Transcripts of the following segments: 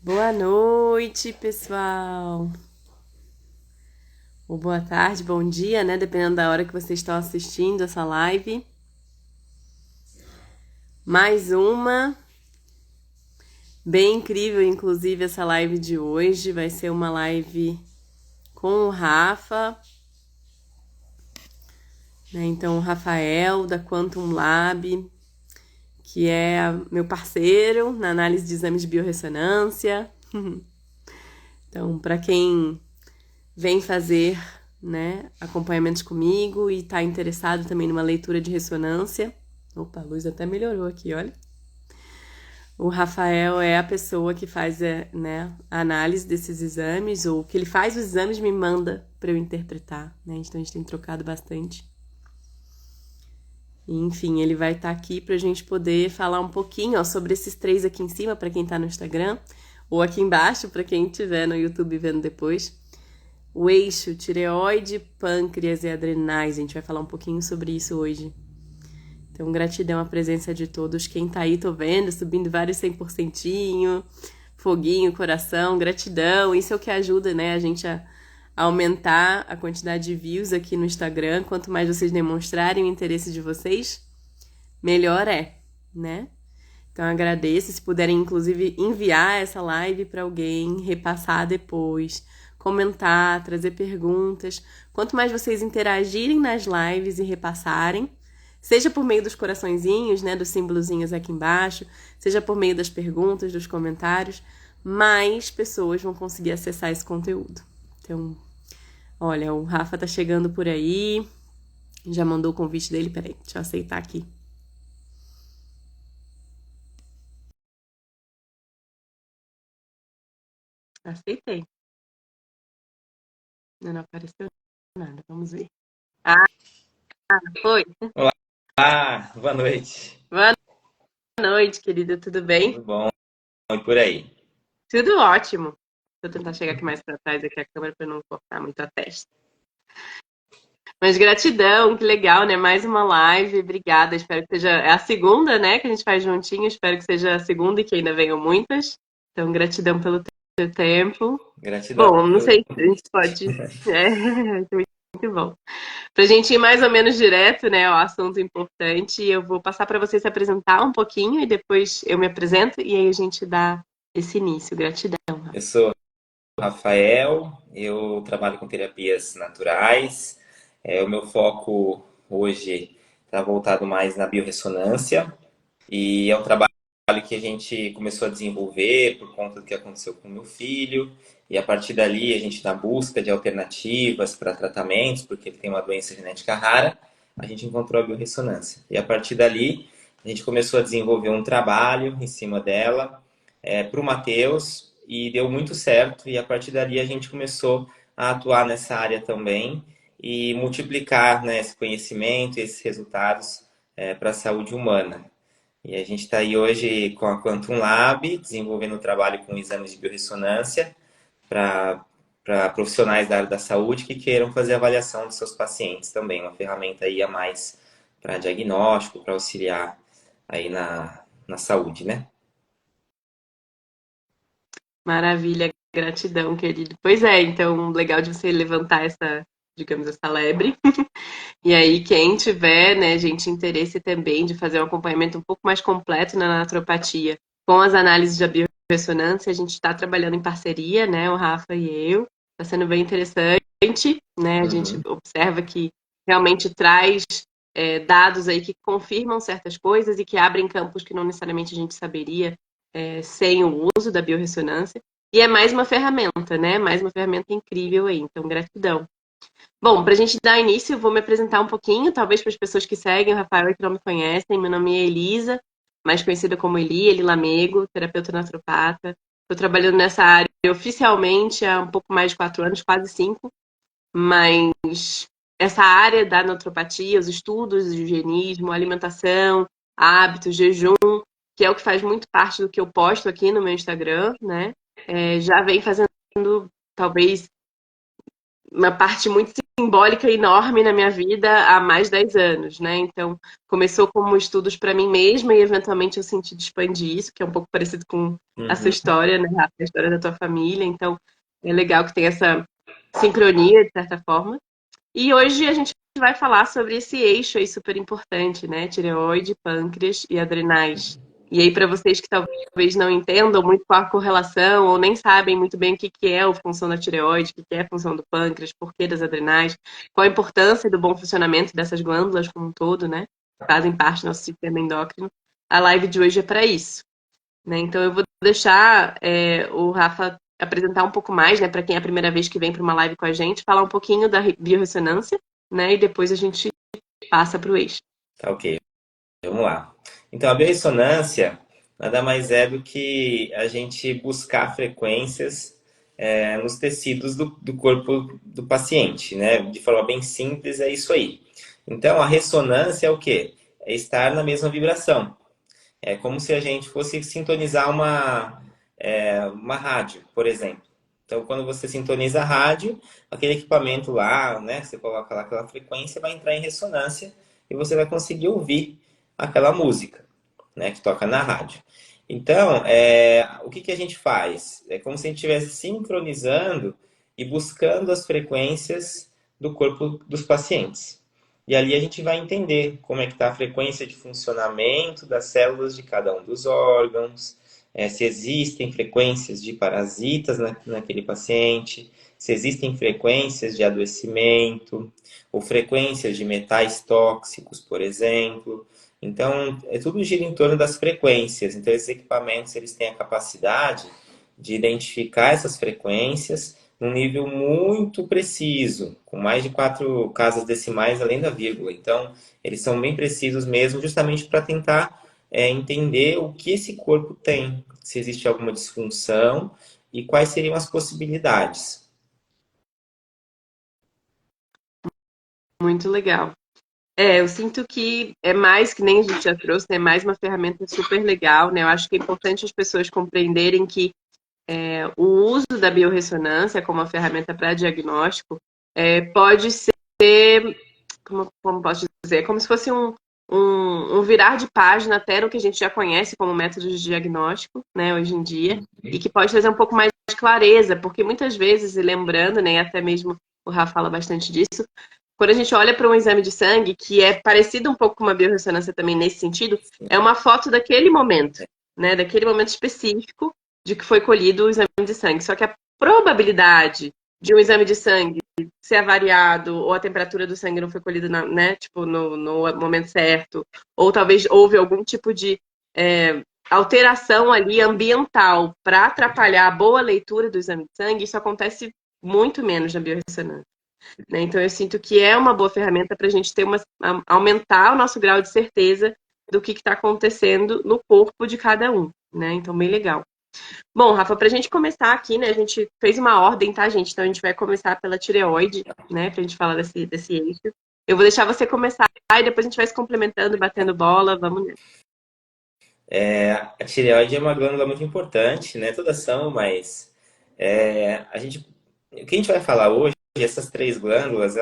Boa noite, pessoal. Ou boa tarde, bom dia, né? Dependendo da hora que vocês estão assistindo essa live. Mais uma. Bem incrível, inclusive, essa live de hoje. Vai ser uma live com o Rafa, né? Então, o Rafael, da Quantum Lab, que é meu parceiro na análise de exames de biorressonância. Então, para quem vem fazer, né, acompanhamentos comigo e está interessado também numa leitura de ressonância. Opa, a luz até melhorou aqui, olha. O Rafael é a pessoa que faz, né, a análise desses exames, ou que ele faz os exames e me manda para eu interpretar, né? Então a gente tem trocado bastante. E, enfim, ele vai estar aqui para a gente poder falar um pouquinho, ó, sobre esses três aqui em cima, para quem está no Instagram, ou aqui embaixo, para quem estiver no YouTube vendo depois. O eixo tireoide, pâncreas e adrenais. A gente vai falar um pouquinho sobre isso hoje. Então, gratidão à presença de todos. Quem tá aí, tô vendo, subindo vários 100%, foguinho, coração, gratidão. Isso é o que ajuda, né, a gente a aumentar a quantidade de views aqui no Instagram. Quanto mais vocês demonstrarem o interesse de vocês, melhor é, né? Então, agradeço. Se puderem, inclusive, enviar essa live para alguém, repassar depois, comentar, trazer perguntas. Quanto mais vocês interagirem nas lives e repassarem, seja por meio dos coraçõezinhos, né, dos símbolozinhos aqui embaixo, seja por meio das perguntas, dos comentários, mais pessoas vão conseguir acessar esse conteúdo. Então, olha, o Rafa tá chegando por aí, já mandou o convite dele, peraí, deixa eu aceitar aqui. Aceitei. Não apareceu nada, vamos ver. Ah, foi. Olá, boa noite. Boa noite, querida, tudo bem? Tudo bom? E por aí? Tudo ótimo. Vou tentar chegar aqui mais para trás aqui a câmera para não cortar muito a testa. Mas gratidão, que legal, né? Mais uma live, obrigada. Espero que seja é a segunda, né, que a gente faz juntinho. Espero que seja a segunda e que ainda venham muitas. Então, gratidão pelo teu tempo. Gratidão Bom, não pelo sei se a gente convite. pode. Muito bom. Para a gente ir mais ou menos direto, né, ao assunto importante, eu vou passar para você se apresentar um pouquinho e depois eu me apresento e aí a gente dá esse início. Gratidão. Eu sou o Rafael, eu trabalho com terapias naturais. O meu foco hoje está voltado mais na biorressonância e é um trabalho que a gente começou a desenvolver por conta do que aconteceu com meu filho. E a partir dali a gente na busca de alternativas para tratamentos, porque ele tem uma doença genética rara, a gente encontrou a biorressonância. E a partir dali a gente começou a desenvolver um trabalho em cima dela para o Matheus e deu muito certo. E a partir dali a gente começou a atuar nessa área também e multiplicar, né, esse conhecimento e esses resultados para a saúde humana. E a gente está aí hoje com a Quantum Lab, desenvolvendo um trabalho com exames de biorressonância para profissionais da área da saúde que queiram fazer avaliação dos seus pacientes também. Uma ferramenta aí a mais para diagnóstico, para auxiliar aí na saúde, né? Maravilha, gratidão, querido. Pois é, então, legal de você levantar essa, digamos, essa lebre. E aí, quem tiver, né, gente, interesse também de fazer um acompanhamento um pouco mais completo na naturopatia com as análises da biorressonância, a gente está trabalhando em parceria, né, o Rafa e eu. Está sendo bem interessante, né? A gente Uhum. observa que realmente traz dados aí que confirmam certas coisas e que abrem campos que não necessariamente a gente saberia sem o uso da biorressonância. E é mais uma ferramenta, né? Mais uma ferramenta incrível aí. Então, gratidão. Bom, para a gente dar início, eu vou me apresentar um pouquinho, talvez para as pessoas que seguem o Rafael e que não me conhecem. Meu nome é Elisa, mais conhecida como Eli Lamego, terapeuta naturopata. Estou trabalhando nessa área oficialmente há um pouco mais de 4 anos, quase 5, mas essa área da naturopatia, os estudos do higienismo, alimentação, hábitos, jejum, que é o que faz muito parte do que eu posto aqui no meu Instagram, né? Já vem fazendo talvez uma parte muito simbólica e enorme na minha vida há mais de 10 anos, né? Então, começou como estudos para mim mesma e eventualmente eu senti de expandir isso, que é um pouco parecido com a sua Uhum. história, né, Rafa? A história da tua família. Então, é legal que tem essa sincronia, de certa forma. E hoje a gente vai falar sobre esse eixo aí super importante, né? Tireoide, pâncreas e adrenais. E aí, para vocês que talvez não entendam muito qual a correlação ou nem sabem muito bem o que que é a função da tireoide, o que que é a função do pâncreas, por que das adrenais, qual a importância do bom funcionamento dessas glândulas como um todo, né? Que fazem parte do nosso sistema endócrino. A live de hoje é para isso, né? Então eu vou deixar o Rafa apresentar um pouco mais, né, para quem é a primeira vez que vem para uma live com a gente, falar um pouquinho da biorressonância, né, e depois a gente passa para o eixo. Tá, ok. Vamos lá. Então, a biorressonância nada mais é do que a gente buscar frequências nos tecidos do corpo do paciente, né? De forma bem simples, é isso aí. Então, a ressonância é o quê? É estar na mesma vibração. É como se a gente fosse sintonizar uma rádio, por exemplo. Então, quando você sintoniza a rádio, aquele equipamento lá, né, você coloca lá aquela frequência, vai entrar em ressonância e você vai conseguir ouvir aquela música, né, que toca na rádio. Então, o que a gente faz? É como se a gente estivesse sincronizando e buscando as frequências do corpo dos pacientes. E ali a gente vai entender como é que está a frequência de funcionamento das células de cada um dos órgãos, se existem frequências de parasitas naquele paciente, se existem frequências de adoecimento, ou frequências de metais tóxicos, por exemplo. Então, tudo gira em torno das frequências. Então, esses equipamentos eles têm a capacidade de identificar essas frequências num nível muito preciso, com mais de 4 casas decimais além da vírgula. Então, eles são bem precisos mesmo, justamente para tentar entender o que esse corpo tem, se existe alguma disfunção e quais seriam as possibilidades. Muito legal. Eu sinto que é mais que nem a gente já trouxe, né? Mais uma ferramenta super legal, né? Eu acho que é importante as pessoas compreenderem que o uso da biorressonância como uma ferramenta para diagnóstico pode ser, como posso dizer, como se fosse um virar de página até no que a gente já conhece como método de diagnóstico, né, hoje em dia, e que pode trazer um pouco mais de clareza, porque muitas vezes, e lembrando, né, até mesmo o Rafa fala bastante disso, quando a gente olha para um exame de sangue, que é parecido um pouco com uma biorressonância também nesse sentido, é uma foto daquele momento, né, daquele momento específico de que foi colhido o exame de sangue. Só que a probabilidade de um exame de sangue ser avariado ou a temperatura do sangue não foi colhida, né, tipo, no momento certo, ou talvez houve algum tipo de alteração ali ambiental para atrapalhar a boa leitura do exame de sangue, isso acontece muito menos na biorressonância. Né? Então, eu sinto que é uma boa ferramenta para a gente aumentar o nosso grau de certeza do que está acontecendo no corpo de cada um. Né? Então, bem legal. Bom, Rafa, para a gente começar aqui, né? A gente fez uma ordem, tá, gente? Então, a gente vai começar pela tireoide, né? Para a gente falar desse eixo. Eu vou deixar você começar e depois a gente vai se complementando, batendo bola. Vamos nessa. A tireoide é uma glândula muito importante, né? Todas são, mas o que a gente vai falar hoje, essas 3 glândulas,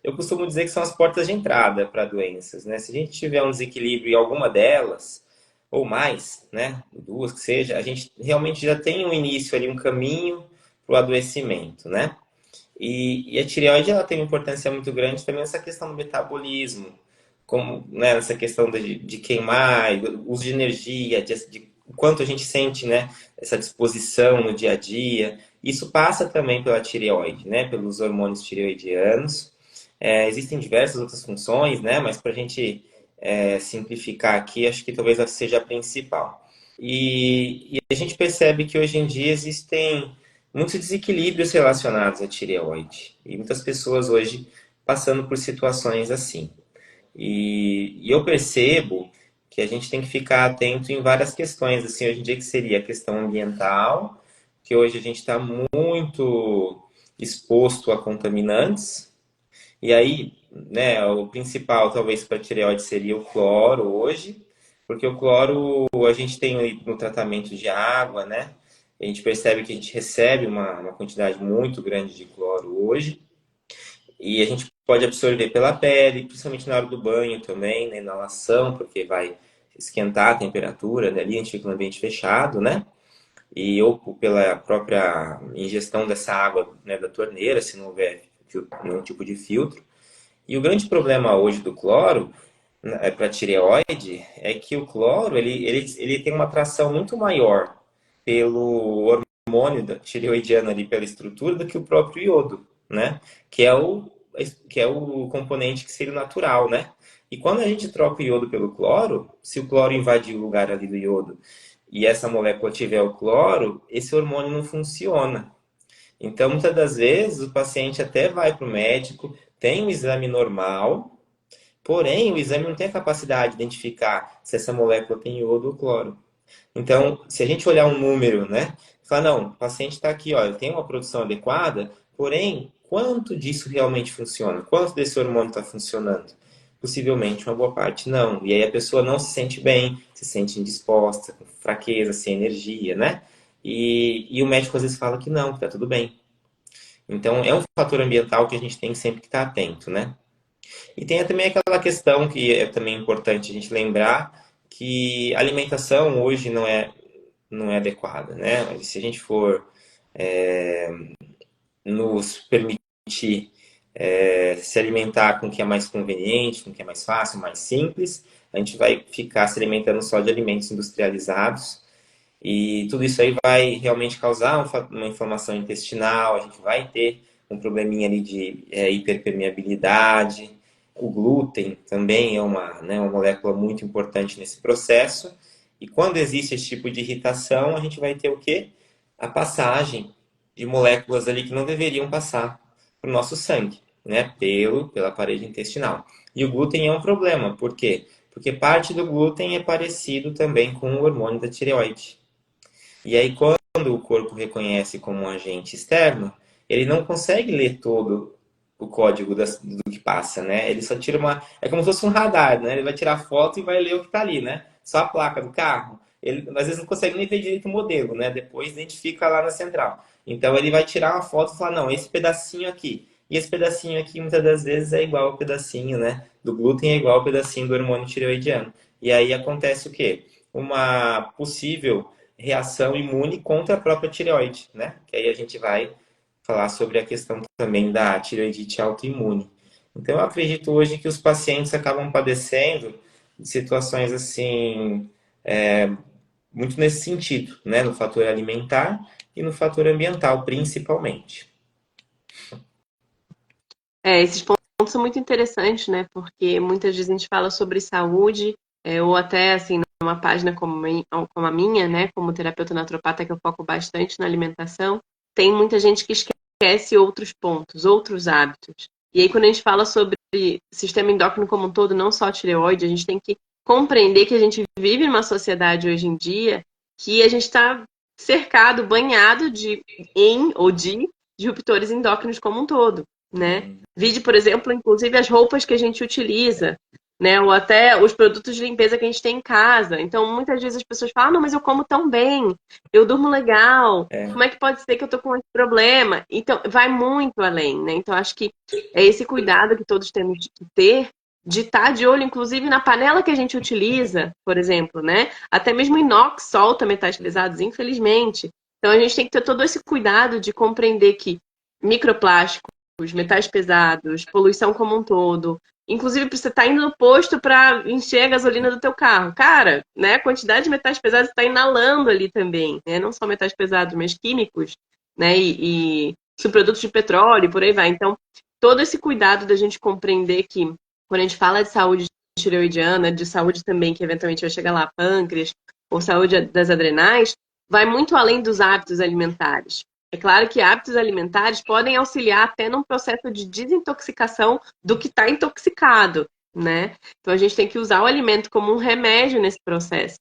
eu costumo dizer que são as portas de entrada para doenças, né? Se a gente tiver um desequilíbrio em alguma delas, ou mais, né? 2 que seja, a gente realmente já tem um início ali, um caminho para o adoecimento, né? E a tireoide ela tem uma importância muito grande também nessa questão do metabolismo, como né, nessa questão de queimar, do uso de energia, de quanto a gente sente né, essa disposição no dia a dia. Isso passa também pela tireoide, né, pelos hormônios tireoidianos. Existem diversas outras funções, né, mas para a gente simplificar aqui, acho que talvez essa seja a principal. E a gente percebe que hoje em dia existem muitos desequilíbrios relacionados à tireoide. E muitas pessoas hoje passando por situações assim. E eu percebo que a gente tem que ficar atento em várias questões, assim, hoje em dia que seria a questão ambiental, que hoje a gente está muito exposto a contaminantes. E aí, né, o principal talvez para a tireoide seria o cloro hoje, porque o cloro a gente tem no tratamento de água, né? A gente percebe que a gente recebe uma quantidade muito grande de cloro hoje. E a gente pode absorver pela pele, principalmente na hora do banho também, na inalação, porque vai esquentar a temperatura, né? Ali a gente fica no ambiente fechado, né? E ou pela própria ingestão dessa água, né, da torneira, se não houver nenhum tipo de filtro. E o grande problema hoje do cloro para tireoide é que o cloro ele tem uma atração muito maior pelo hormônio da tireoidiana ali, pela estrutura, do que o próprio iodo, né? Que é o componente que seria o natural, né? E quando a gente troca o iodo pelo cloro, se o cloro invadir o lugar ali do iodo e essa molécula tiver o cloro, esse hormônio não funciona. Então, muitas das vezes, o paciente até vai para o médico, tem um exame normal, porém, o exame não tem a capacidade de identificar se essa molécula tem iodo ou cloro. Então, se a gente olhar um número, né? Falar, não, o paciente está aqui, ó, ele tem uma produção adequada, porém, quanto disso realmente funciona? Quanto desse hormônio está funcionando? Possivelmente uma boa parte não. E aí a pessoa não se sente bem, se sente indisposta, com fraqueza, sem energia, né? E o médico às vezes fala que não, que tá tudo bem. Então, é um fator ambiental que a gente tem sempre que estar atento, né? E tem também aquela questão que é também importante a gente lembrar, que a alimentação hoje não é adequada, né? Se a gente for nos permitir se alimentar com o que é mais conveniente, com o que é mais fácil, mais simples, a gente vai ficar se alimentando só de alimentos industrializados e tudo isso aí vai realmente causar uma inflamação intestinal, a gente vai ter um probleminha ali de hiperpermeabilidade. O glúten também é uma molécula muito importante nesse processo. E quando existe esse tipo de irritação, a gente vai ter o quê? A passagem de moléculas ali que não deveriam passar para o nosso sangue, né? Pela parede intestinal. E o glúten é um problema, por quê? Porque parte do glúten é parecido também com o hormônio da tireoide. E aí, quando o corpo reconhece como um agente externo, ele não consegue ler todo o código do que passa, né? Ele só tira uma. É como se fosse um radar, né? Ele vai tirar foto e vai ler o que está ali, né? Só a placa do carro. Ele às vezes não consegue nem ver direito o modelo, né? Depois identifica lá na central. Então ele vai tirar uma foto e falar: não, esse pedacinho aqui. E esse pedacinho aqui, muitas das vezes, é igual ao pedacinho, né? Do glúten é igual ao pedacinho do hormônio tireoidiano. E aí acontece o quê? Uma possível reação imune contra a própria tireoide, né? Que aí a gente vai falar sobre a questão também da tireoidite autoimune. Então, eu acredito hoje que os pacientes acabam padecendo de situações assim, muito nesse sentido, né? No fator alimentar e no fator ambiental, principalmente. Esses pontos são muito interessantes, né? Porque muitas vezes a gente fala sobre saúde, ou até assim, numa página como a minha, né? Como terapeuta naturopata, que eu foco bastante na alimentação, tem muita gente que esquece outros pontos, outros hábitos. E aí, quando a gente fala sobre sistema endócrino como um todo, não só a tireoide, a gente tem que compreender que a gente vive numa sociedade hoje em dia que a gente está cercado, banhado de disruptores endócrinos como um todo, né? Vide, por exemplo, inclusive as roupas que a gente utiliza, né? Ou até os produtos de limpeza que a gente tem em casa. Então, muitas vezes as pessoas falam, ah, não, mas eu como tão bem, eu durmo legal, como é que pode ser que eu tô com esse problema? Então, vai muito além, né? Então, acho que é esse cuidado que todos temos que ter de estar de olho, inclusive, na panela que a gente utiliza, por exemplo, né? Até mesmo o inox solta metais pesados, infelizmente. Então, a gente tem que ter todo esse cuidado de compreender que microplásticos, metais pesados, poluição como um todo. Inclusive, você está indo no posto para encher a gasolina do teu carro. Cara, né, a quantidade de metais pesados está inalando ali também, né? Não só metais pesados, mas químicos, né? E subprodutos de petróleo, por aí vai. Então, todo esse cuidado da gente compreender que quando a gente fala de saúde tireoidiana, de saúde também, que eventualmente vai chegar lá, pâncreas, ou saúde das adrenais, vai muito além dos hábitos alimentares. É claro que hábitos alimentares podem auxiliar até num processo de desintoxicação do que está intoxicado, né? Então a gente tem que usar o alimento como um remédio nesse processo.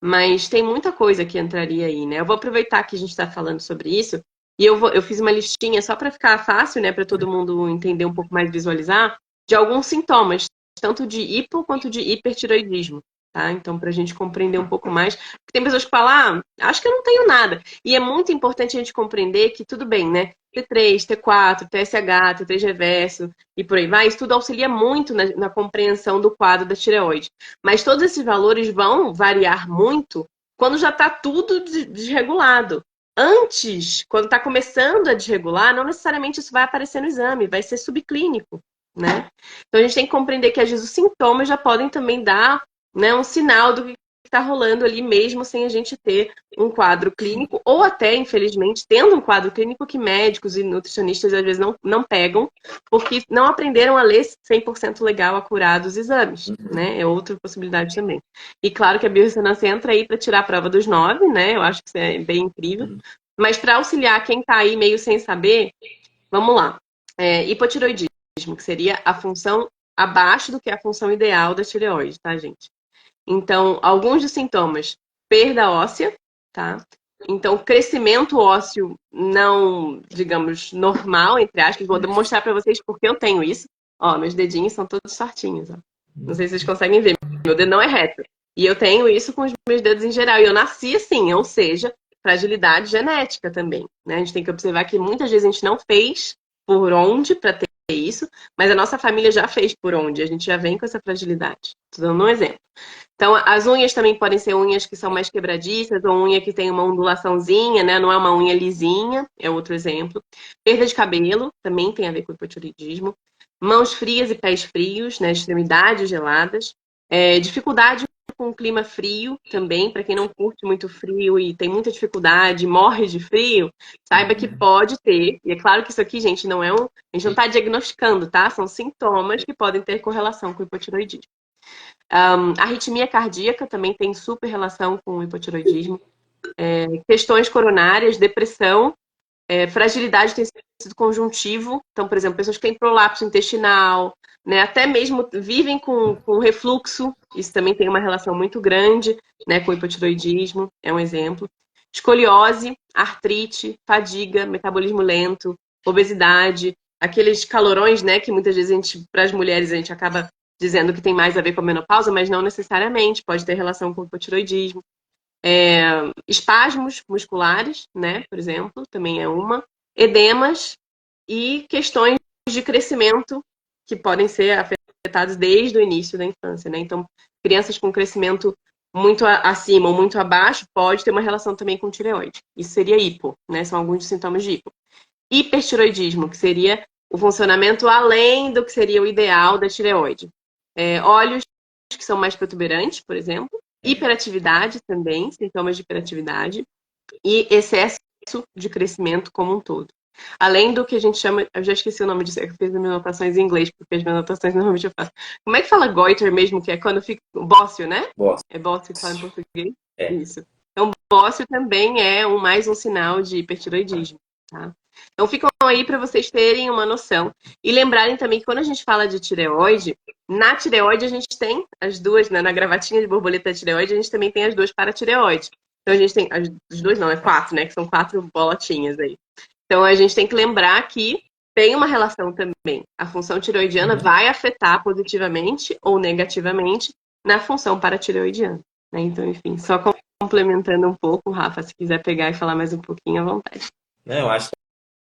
Mas tem muita coisa que entraria aí, né? Eu vou aproveitar que a gente está falando sobre isso e eu fiz uma listinha só para ficar fácil, né? Para todo mundo entender um pouco mais, visualizar, de alguns sintomas, tanto de hipo quanto de hipertiroidismo. Tá? Então, para a gente compreender um pouco mais. Porque tem pessoas que falam, ah, acho que eu não tenho nada. E é muito importante a gente compreender que tudo bem, né? T3, T4, TSH, T3 reverso e por aí vai. Isso tudo auxilia muito na compreensão do quadro da tireoide. Mas todos esses valores vão variar muito quando já está tudo desregulado. Antes, quando está começando a desregular, não necessariamente isso vai aparecer no exame, vai ser subclínico, né? Então a gente tem que compreender que às vezes os sintomas já podem também dar, né, um sinal do que está rolando ali mesmo sem a gente ter um quadro clínico, ou até, infelizmente, tendo um quadro clínico que médicos e nutricionistas às vezes não pegam, porque não aprenderam a ler 100% legal, acurado os exames, né? É outra possibilidade também. E claro que a biorressonância entra aí para tirar a prova dos 9, né? Eu acho que isso é bem incrível. Mas para auxiliar quem está aí meio sem saber, vamos lá. Hipotiroidismo, que seria a função abaixo do que é a função ideal da tireoide, tá, gente? Então, alguns dos sintomas, perda óssea, tá? Então, crescimento ósseo não, digamos, normal, entre aspas. Vou mostrar para vocês porque eu tenho isso. Ó, meus dedinhos são todos certinhos, ó. Não sei se vocês conseguem ver. Meu dedo não é reto. E eu tenho isso com os meus dedos em geral. E eu nasci assim, ou seja, fragilidade genética também, né? A gente tem que observar que muitas vezes a gente não fez por onde para ter isso, mas a nossa família já fez por onde. A gente já vem com essa fragilidade. Tô dando um exemplo. Então, as unhas também podem ser unhas que são mais quebradiças, ou unha que tem uma ondulaçãozinha, né? Não é uma unha lisinha, é outro exemplo. Perda de cabelo também tem a ver com hipotiroidismo. Mãos frias e pés frios, né? Extremidades geladas. Dificuldade com o clima frio também, para quem não curte muito frio e tem muita dificuldade, morre de frio, saiba que pode ter. E é claro que isso aqui, gente, não é um. A gente não está diagnosticando, tá? São sintomas que podem ter correlação com o hipotiroidismo. Arritmia cardíaca também tem super relação com o hipotiroidismo. Questões coronárias, depressão, fragilidade do tecido conjuntivo. Então, por exemplo, pessoas que têm prolapso intestinal, né, até mesmo vivem com refluxo, isso também tem uma relação muito grande, né, com o hipotiroidismo, é um exemplo. Escoliose, artrite, fadiga, metabolismo lento, obesidade, aqueles calorões, né, que muitas vezes para as mulheres a gente acaba dizendo que tem mais a ver com a menopausa, mas não necessariamente, pode ter relação com o hipotiroidismo. Espasmos musculares, né, por exemplo, também é uma. Edemas e questões de crescimento que podem ser afetadas desde o início da infância, né? Então, crianças com crescimento muito acima ou muito abaixo pode ter uma relação também com tireoide. Isso seria hipo, né? São alguns sintomas de hipo. Hipertiroidismo, que seria o funcionamento além do que seria o ideal da tireoide. Olhos que são mais protuberantes, por exemplo. Hiperatividade também, sintomas de hiperatividade. E excesso de crescimento como um todo. Além do que a gente chama, eu já esqueci o nome disso, eu fiz as minhas anotações em inglês, porque as minhas anotações normalmente eu faço. Como é que fala goiter mesmo, que é quando fica bócio, né? Gosto. É bócio que fala em português? É. Isso. Então, bócio também é mais um sinal de hipertiroidismo, tá? Então, ficam aí para vocês terem uma noção. E lembrarem também que quando a gente fala de tireoide, na tireoide a gente tem as duas, né? Na gravatinha de borboleta da tireoide, a gente também tem as duas paratireoides. Então, a gente tem as duas, não, é quatro, né? Que são quatro bolotinhas aí. Então, a gente tem que lembrar que tem uma relação também. A função tireoidiana vai afetar positivamente ou negativamente na função paratireoidiana, né? Então, enfim, só complementando um pouco, Rafa, se quiser pegar e falar mais um pouquinho à vontade. Não, eu acho que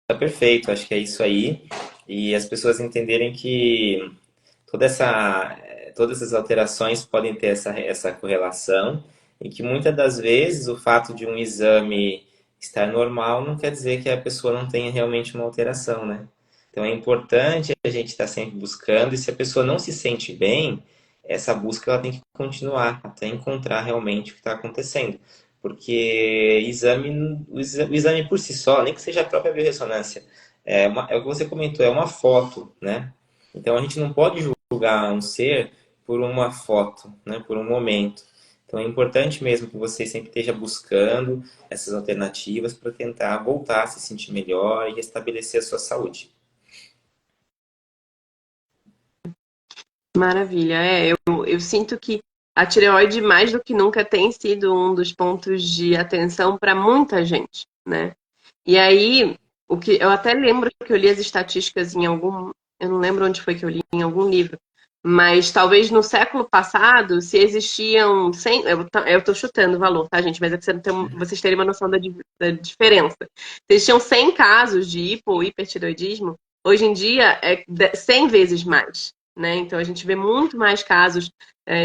tá perfeito, acho que é isso aí. E as pessoas entenderem que toda essa, todas essas alterações podem ter essa correlação e que muitas das vezes o fato de um exame estar normal não quer dizer que a pessoa não tenha realmente uma alteração, né? Então é importante a gente estar sempre buscando e se a pessoa não se sente bem, essa busca ela tem que continuar até encontrar realmente o que está acontecendo. Porque o exame por si só, nem que seja a própria biorressonância, é o que você comentou, é uma foto, né? Então a gente não pode julgar um ser por uma foto, né? Por um momento. Então é importante mesmo que você sempre esteja buscando essas alternativas para tentar voltar a se sentir melhor e restabelecer a sua saúde. Maravilha. Eu sinto que a tireoide, mais do que nunca, tem sido um dos pontos de atenção para muita gente, né? E aí, o que eu até lembro que eu li as estatísticas em algum, eu não lembro onde foi que eu li, em algum livro, Mas talvez no século passado, se existiam 100, eu tô chutando o valor, tá, gente? Mas é que vocês terem uma noção da diferença. Se existiam 100 casos de hipo ou hipertireoidismo, hoje em dia é 100 vezes mais, né? Então a gente vê muito mais casos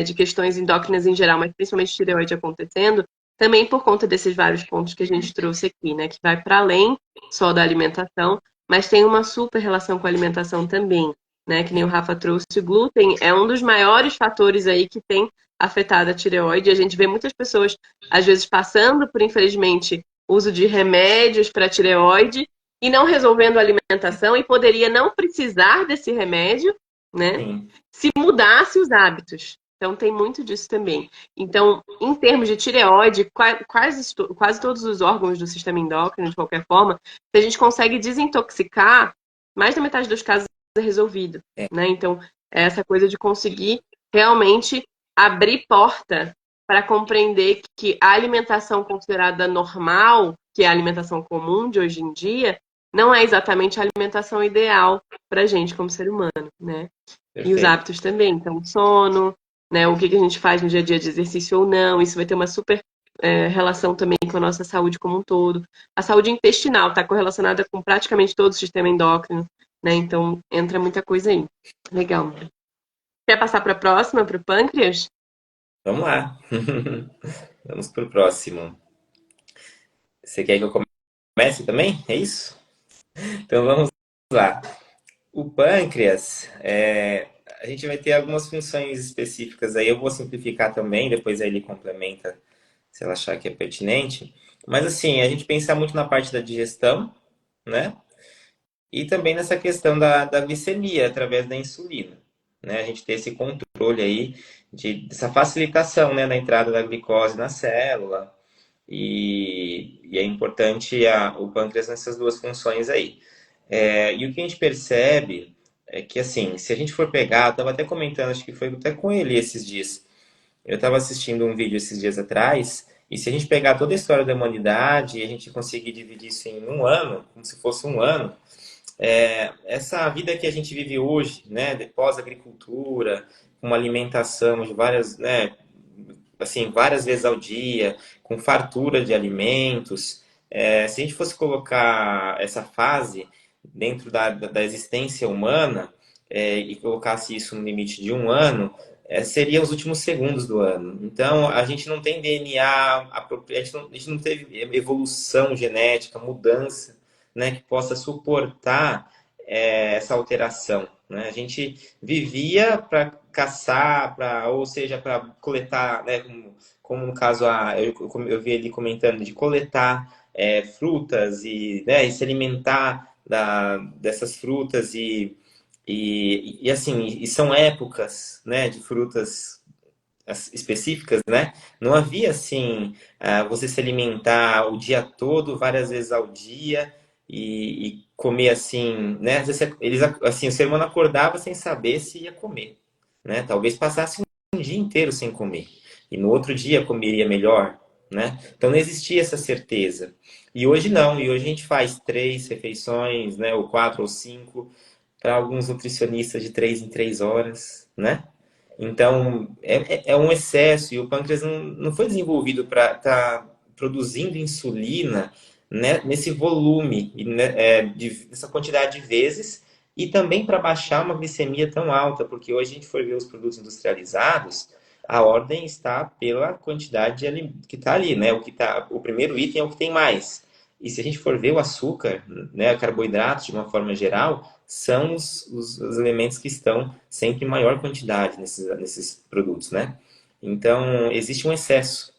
de questões endócrinas em geral, mas principalmente tireoide acontecendo, também por conta desses vários pontos que a gente trouxe aqui, né? Que vai para além só da alimentação, mas tem uma super relação com a alimentação também, né? Que nem o Rafa trouxe, o glúten é um dos maiores fatores aí que tem afetado a tireoide. A gente vê muitas pessoas, às vezes, passando por, infelizmente, uso de remédios para tireoide e não resolvendo a alimentação e poderia não precisar desse remédio, né? Sim, Se mudasse os hábitos. Então, tem muito disso também. Então, em termos de tireoide, quase todos os órgãos do sistema endócrino, de qualquer forma, se a gente consegue desintoxicar, mais da metade dos casos resolvido, é, né? Então, é essa coisa de conseguir realmente abrir porta para compreender que a alimentação considerada normal, que é a alimentação comum de hoje em dia, não é exatamente a alimentação ideal para a gente como ser humano, né? E os perfeito. hábitos também, então sono, né? O que a gente faz no dia a dia de exercício ou não, isso vai ter uma super relação também com a nossa saúde como um todo. A saúde intestinal está correlacionada com praticamente todo o sistema endócrino, né? Então entra muita coisa aí. Legal. Quer passar para a próxima, para o pâncreas? Vamos lá. Vamos pro próximo. Você quer que eu comece também? É isso? Então vamos lá. O pâncreas, a gente vai ter algumas funções específicas aí. Eu vou simplificar também, depois aí ele complementa se ela achar que é pertinente. Mas assim, a gente pensa muito na parte da digestão, né? E também nessa questão da glicemia através da insulina, né? A gente ter esse controle aí dessa facilitação, né, da entrada da glicose na célula. E é importante o pâncreas nessas duas funções aí. E o que a gente percebe é que, assim, se a gente for pegar, eu estava até comentando, acho que foi até com ele esses dias. Eu estava assistindo um vídeo esses dias atrás, e se a gente pegar toda a história da humanidade e a gente conseguir dividir isso em um ano, como se fosse um ano, essa vida que a gente vive hoje, né, de pós-agricultura, com uma alimentação de várias, né, assim, várias vezes ao dia, com fartura de alimentos, se a gente fosse colocar essa fase dentro da existência humana, e colocasse isso no limite de um ano, seria os últimos segundos do ano. Então, a gente não tem DNA apropriado, a gente não teve evolução genética, mudança, né, que possa suportar essa alteração. Né? A gente vivia para caçar, ou seja, para coletar, né, como no caso eu vi ele comentando de coletar frutas e, né, e se alimentar dessas frutas e assim, e são épocas, né, de frutas específicas, né? Não havia assim, você se alimentar o dia todo, várias vezes ao dia e comer assim, né? Às vezes, assim, o ser humano acordava sem saber se ia comer, né? Talvez passasse um dia inteiro sem comer e no outro dia comeria melhor, né? Então não existia essa certeza. E hoje não, e hoje a gente faz 3 refeições, né? Ou 4 ou 5, para alguns nutricionistas de 3 em 3 horas, né? Então, é um excesso e o pâncreas não foi desenvolvido para estar produzindo insulina, né, nesse volume, e, né, nessa quantidade de vezes, e também para baixar uma glicemia tão alta, porque hoje a gente for ver os produtos industrializados, a ordem está pela quantidade que está ali, né? O primeiro item é o que tem mais. E se a gente for ver o açúcar, né, carboidratos de uma forma geral, são os elementos que estão sempre em maior quantidade nesses produtos, né? Então, existe um excesso.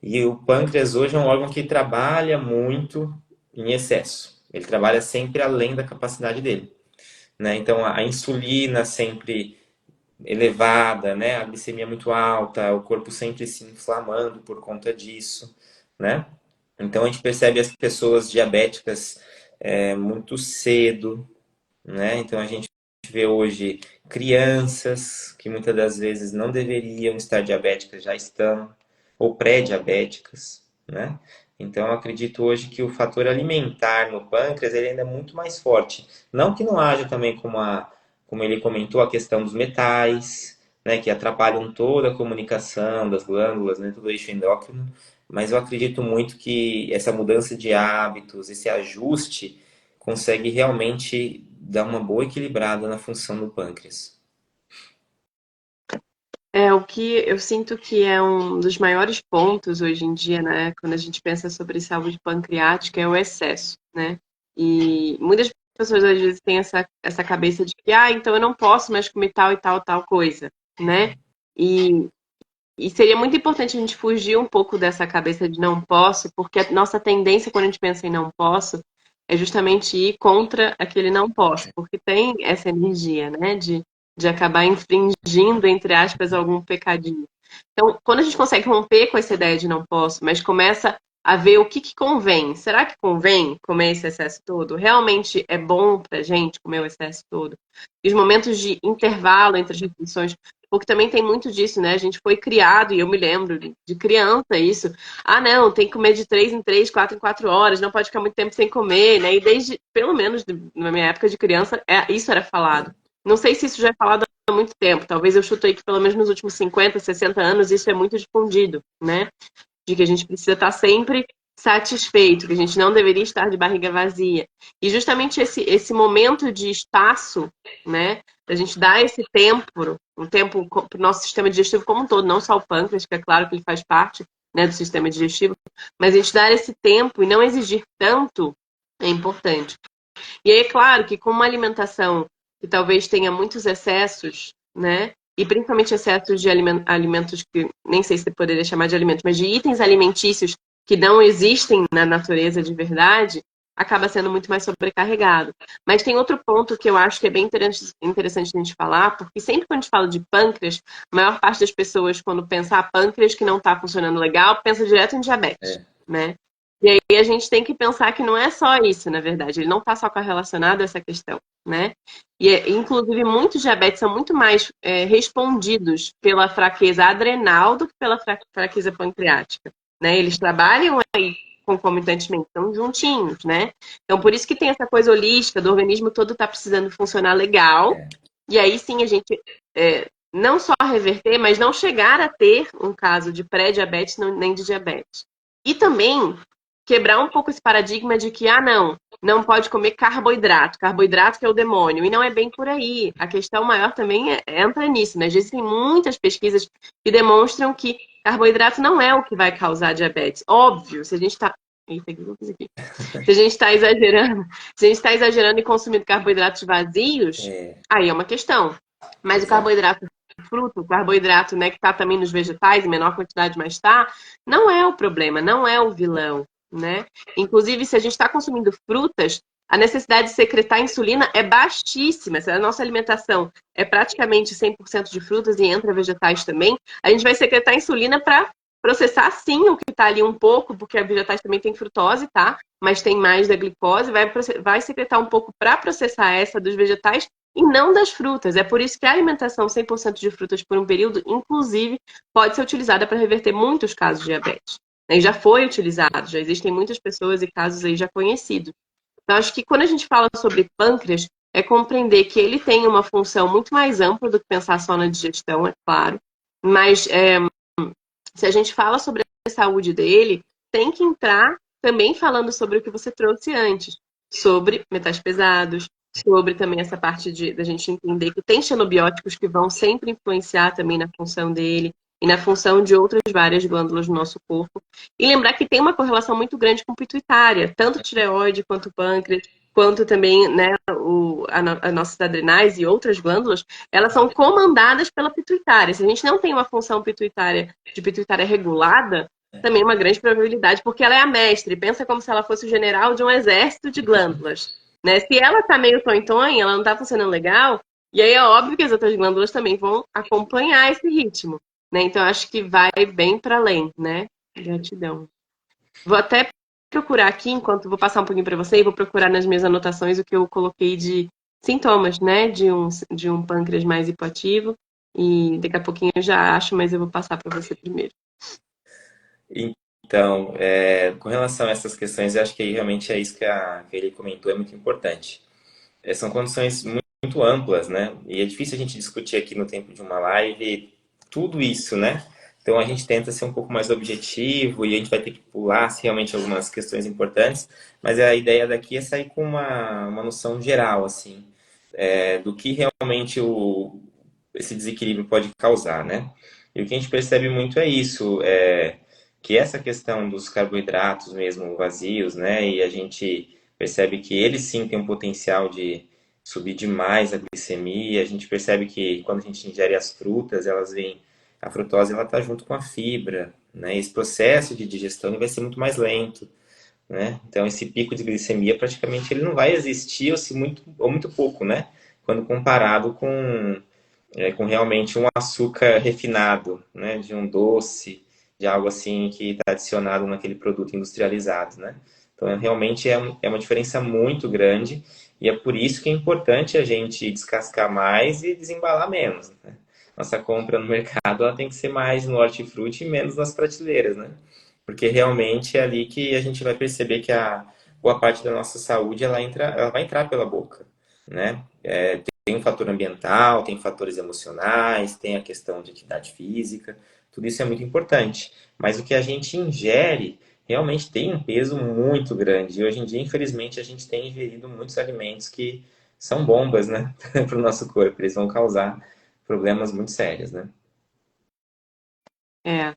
E o pâncreas hoje é um órgão que trabalha muito em excesso. Ele trabalha sempre além da capacidade dele, né? Então, a insulina sempre elevada, né? A glicemia muito alta, o corpo sempre se inflamando por conta disso, né? Então, a gente percebe as pessoas diabéticas muito cedo, né? Então a gente vê hoje crianças que muitas das vezes não deveriam estar diabéticas, já estão, ou pré-diabéticas, né? Então eu acredito hoje que o fator alimentar no pâncreas ele ainda é muito mais forte. Não que não haja também como ele comentou, a questão dos metais, né, que atrapalham toda a comunicação das glândulas, né, todo o eixo endócrino. Mas eu acredito muito que essa mudança de hábitos, esse ajuste, consegue realmente dar uma boa equilibrada na função do pâncreas. É o que eu sinto que é um dos maiores pontos hoje em dia, né, quando a gente pensa sobre saúde pancreática, é o excesso, né? E muitas pessoas às vezes têm essa cabeça de que, então eu não posso mais comer tal e tal, tal coisa, né? E, e seria muito importante a gente fugir um pouco dessa cabeça de não posso, porque a nossa tendência quando a gente pensa em não posso é justamente ir contra aquele não posso, porque tem essa energia, né, de acabar infringindo, entre aspas, algum pecadinho. Então, quando a gente consegue romper com essa ideia de não posso, mas começa a ver o que convém. Será que convém comer esse excesso todo? Realmente é bom pra gente comer o excesso todo? E os momentos de intervalo entre as refeições, porque também tem muito disso, né? A gente foi criado, e eu me lembro de criança isso. Não, tem que comer de 3 em 3, 4 em 4 horas, não pode ficar muito tempo sem comer, né? E desde, pelo menos na minha época de criança, isso era falado. Não sei se isso já é falado há muito tempo. Talvez eu chutei que pelo menos nos últimos 50, 60 anos isso é muito difundido, né? De que a gente precisa estar sempre satisfeito, que a gente não deveria estar de barriga vazia. E justamente esse momento de espaço, né? A gente dar esse tempo, um tempo para o nosso sistema digestivo como um todo, não só o pâncreas, que é claro que ele faz parte, né, do sistema digestivo, mas a gente dar esse tempo e não exigir tanto é importante. E aí, é claro que com uma alimentação que talvez tenha muitos excessos, né? E principalmente excessos de alimentos que nem sei se você poderia chamar de alimentos, mas de itens alimentícios que não existem na natureza de verdade, acaba sendo muito mais sobrecarregado. Mas tem outro ponto que eu acho que é bem interessante a gente falar, porque sempre quando a gente fala de pâncreas, a maior parte das pessoas, quando pensa pâncreas que não está funcionando legal, pensa direto em diabetes, É, né? E aí a gente tem que pensar que não é só isso, na verdade. Ele não está só correlacionado a essa questão, né? Inclusive, muitos diabetes são muito mais respondidos pela fraqueza adrenal do que pela fraqueza pancreática, né? Eles trabalham aí concomitantemente, estão juntinhos, né? Então, por isso que tem essa coisa holística do organismo todo tá precisando funcionar legal. é. E aí sim a gente não só reverter, mas não chegar a ter um caso de pré-diabetes nem de diabetes. E também quebrar um pouco esse paradigma de que, não pode comer carboidrato, carboidrato que é o demônio. E não é bem por aí. A questão maior também entra nisso, né? Existem muitas pesquisas que demonstram que carboidrato não é o que vai causar diabetes. Óbvio, se a gente está. Eita, o que eu fiz aqui? Se a gente está exagerando, se a gente está exagerando e consumindo carboidratos vazios, aí é uma questão. Mas o Exato. carboidrato fruto, o carboidrato, né, que está também nos vegetais, em menor quantidade, mas está, não é o problema, não é o vilão, né? Inclusive, se a gente está consumindo frutas, a necessidade de secretar insulina é baixíssima. Se a nossa alimentação é praticamente 100% de frutas e entra vegetais também, a gente vai secretar insulina para processar sim o que está ali um pouco, porque a vegetais também tem frutose, tá? Mas tem mais da glicose, vai secretar um pouco para processar essa dos vegetais e não das frutas. É por isso que a alimentação 100% de frutas por um período, inclusive, pode ser utilizada para reverter muitos casos de diabetes. E já foi utilizado, já existem muitas pessoas e casos aí já conhecidos. Então, acho que quando a gente fala sobre pâncreas, é compreender que ele tem uma função muito mais ampla do que pensar só na digestão, é claro. Mas se a gente fala sobre a saúde dele, tem que entrar também falando sobre o que você trouxe antes, sobre metais pesados, sobre também essa parte da gente entender que tem xenobióticos que vão sempre influenciar também na função dele e na função de outras várias glândulas do nosso corpo. E lembrar que tem uma correlação muito grande com pituitária, tanto tireoide quanto pâncreas, quanto também, né, as nossas adrenais e outras glândulas, elas são comandadas pela pituitária. Se a gente não tem uma função pituitária de pituitária regulada, também é uma grande probabilidade, porque ela é a mestre. Pensa como se ela fosse o general de um exército de glândulas. Né? Se ela tá meio tonha, ela não tá funcionando legal, e aí é óbvio que as outras glândulas também vão acompanhar esse ritmo. Né? Então, acho que vai bem para além, né? Gratidão. Vou até procurar aqui, enquanto vou passar um pouquinho para você, e vou procurar nas minhas anotações o que eu coloquei de sintomas, né? De um pâncreas mais hipoativo. E daqui a pouquinho eu já acho, mas eu vou passar para você primeiro. Então, com relação a essas questões, eu acho que realmente é isso que ele comentou, é muito importante. São condições muito amplas, né? E é difícil a gente discutir aqui no tempo de uma live tudo isso, né? Então a gente tenta ser um pouco mais objetivo e a gente vai ter que pular se realmente algumas questões importantes, mas a ideia daqui é sair com uma noção geral, assim, do que realmente esse desequilíbrio pode causar, né? E o que a gente percebe muito é isso, que essa questão dos carboidratos mesmo vazios, né? E a gente percebe que eles sim têm um potencial de subir demais a glicemia. A gente percebe que quando a gente ingere as frutas, elas vêm, a frutose ela está junto com a fibra, né? Esse processo de digestão ele vai ser muito mais lento, né? Então esse pico de glicemia praticamente ele não vai existir ou se muito ou muito pouco, né? Quando comparado com realmente um açúcar refinado, né? De um doce, de algo assim que está adicionado naquele produto industrializado, né? Então, realmente é uma diferença muito grande e é por isso que é importante a gente descascar mais e desembalar menos, né? Nossa compra no mercado ela tem que ser mais no hortifruti e menos nas prateleiras, né? Porque realmente é ali que a gente vai perceber que a boa parte da nossa saúde ela vai entrar pela boca, né? Tem um fator ambiental, tem fatores emocionais, tem a questão de atividade física, tudo isso é muito importante. Mas o que a gente ingere realmente tem um peso muito grande. E hoje em dia, infelizmente, a gente tem ingerido muitos alimentos que são bombas, né, para o nosso corpo. Eles vão causar problemas muito sérios, né? É,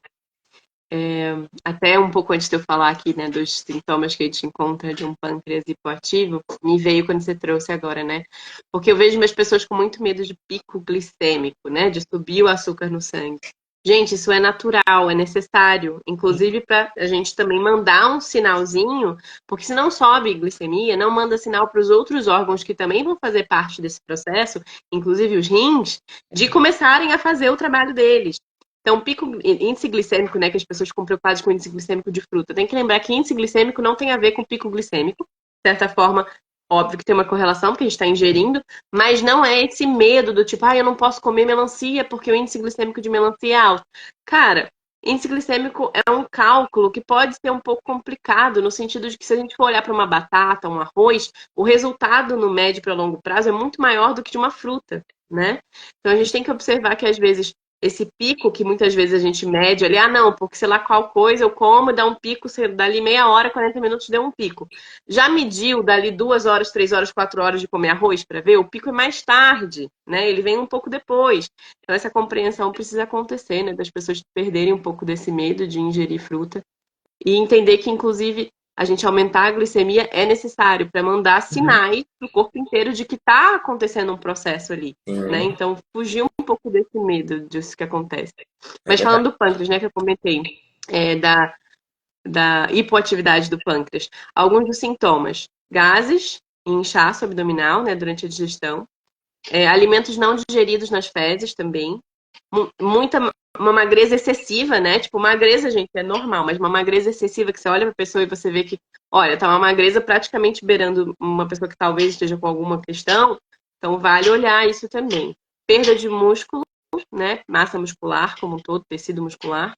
até um pouco antes de eu falar aqui, né, dos sintomas que a gente encontra de um pâncreas hipoativo, me veio quando você trouxe agora, né? Porque eu vejo umas pessoas com muito medo de pico glicêmico, né, de subir o açúcar no sangue. Gente, isso é natural, é necessário, inclusive para a gente também mandar um sinalzinho, porque se não sobe glicemia, não manda sinal para os outros órgãos que também vão fazer parte desse processo, inclusive os rins, de começarem a fazer o trabalho deles. Então, pico, índice glicêmico, né, que as pessoas ficam preocupadas com índice glicêmico de fruta. Tem que lembrar que índice glicêmico não tem a ver com pico glicêmico. De certa forma, óbvio que tem uma correlação, porque a gente está ingerindo, mas não é esse medo do tipo, eu não posso comer melancia porque o índice glicêmico de melancia é alto. Cara, índice glicêmico é um cálculo que pode ser um pouco complicado, no sentido de que se a gente for olhar para uma batata, um arroz, o resultado no médio para longo prazo é muito maior do que de uma fruta, né? Então a gente tem que observar que às vezes esse pico que muitas vezes a gente mede ali, não, porque sei lá qual coisa eu como, dá um pico, dali meia hora, 40 minutos deu um pico. Já mediu dali 2 horas, 3 horas, 4 horas de comer arroz para ver? O pico é mais tarde, né? Ele vem um pouco depois. Então essa compreensão precisa acontecer, né? Das pessoas perderem um pouco desse medo de ingerir fruta e entender que, inclusive, a gente aumentar a glicemia é necessário para mandar Uhum. sinais para o corpo inteiro de que está acontecendo um processo ali, né? Sim, Então, fugir um pouco desse medo disso que acontece. é Mas verdade. falando do pâncreas, né, que eu comentei, da hipoatividade do pâncreas, alguns dos sintomas, gases, inchaço abdominal, né, durante a digestão, alimentos não digeridos nas fezes também, muita uma magreza excessiva, né? Tipo, magreza, gente, é normal, mas uma magreza excessiva que você olha pra pessoa e você vê que, olha, tá uma magreza praticamente beirando uma pessoa que talvez esteja com alguma questão, então vale olhar isso também. Perda de músculo, né? Massa muscular como um todo, tecido muscular.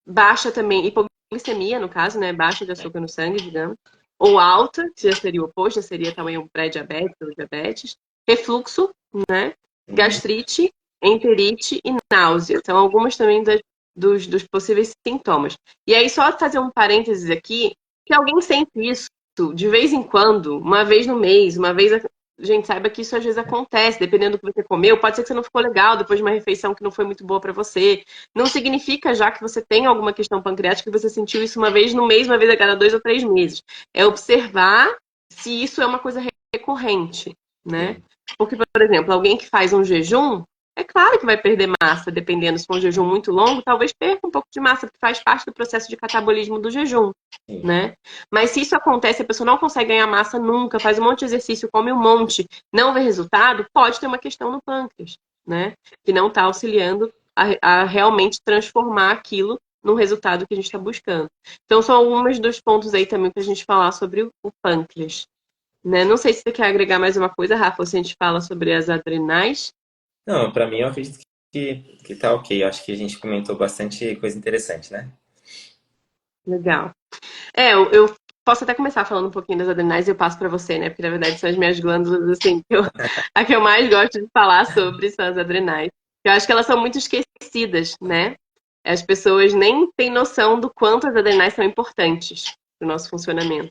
Baixa também, hipoglicemia, no caso, né? Baixa de açúcar no sangue, digamos. Ou alta, que já seria o oposto, já seria também o pré-diabetes ou diabetes. Refluxo, né? Uhum. Gastrite, enterite e náusea. São algumas também dos possíveis sintomas. E aí, só fazer um parênteses aqui, se alguém sente isso de vez em quando, uma vez no mês, uma vez. Gente, saiba que isso às vezes acontece, dependendo do que você comeu. Pode ser que você não ficou legal depois de uma refeição que não foi muito boa para você. Não significa já que você tem alguma questão pancreática que você sentiu isso uma vez no mês, uma vez a cada 2 ou 3 meses. É observar se isso é uma coisa recorrente, né? Sim. Porque, por exemplo, alguém que faz um jejum, é claro que vai perder massa, dependendo se for um jejum muito longo, talvez perca um pouco de massa, porque faz parte do processo de catabolismo do jejum, Sim. né? Mas se isso acontece, a pessoa não consegue ganhar massa nunca, faz um monte de exercício, come um monte, não vê resultado, pode ter uma questão no pâncreas, né? Que não está auxiliando a realmente transformar aquilo no resultado que a gente está buscando. Então, são alguns dos pontos aí também para a gente falar sobre o pâncreas. Né? Não sei se você quer agregar mais uma coisa, Rafa, ou se a gente fala sobre as adrenais. Não, para mim eu acredito que tá ok. Eu acho que a gente comentou bastante coisa interessante, né? Legal. Eu posso até começar falando um pouquinho das adrenais e eu passo para você, né? Porque na verdade são as minhas glândulas, assim, a que eu mais gosto de falar sobre são as adrenais. Eu acho que elas são muito esquecidas, né? As pessoas nem têm noção do quanto as adrenais são importantes para o nosso funcionamento.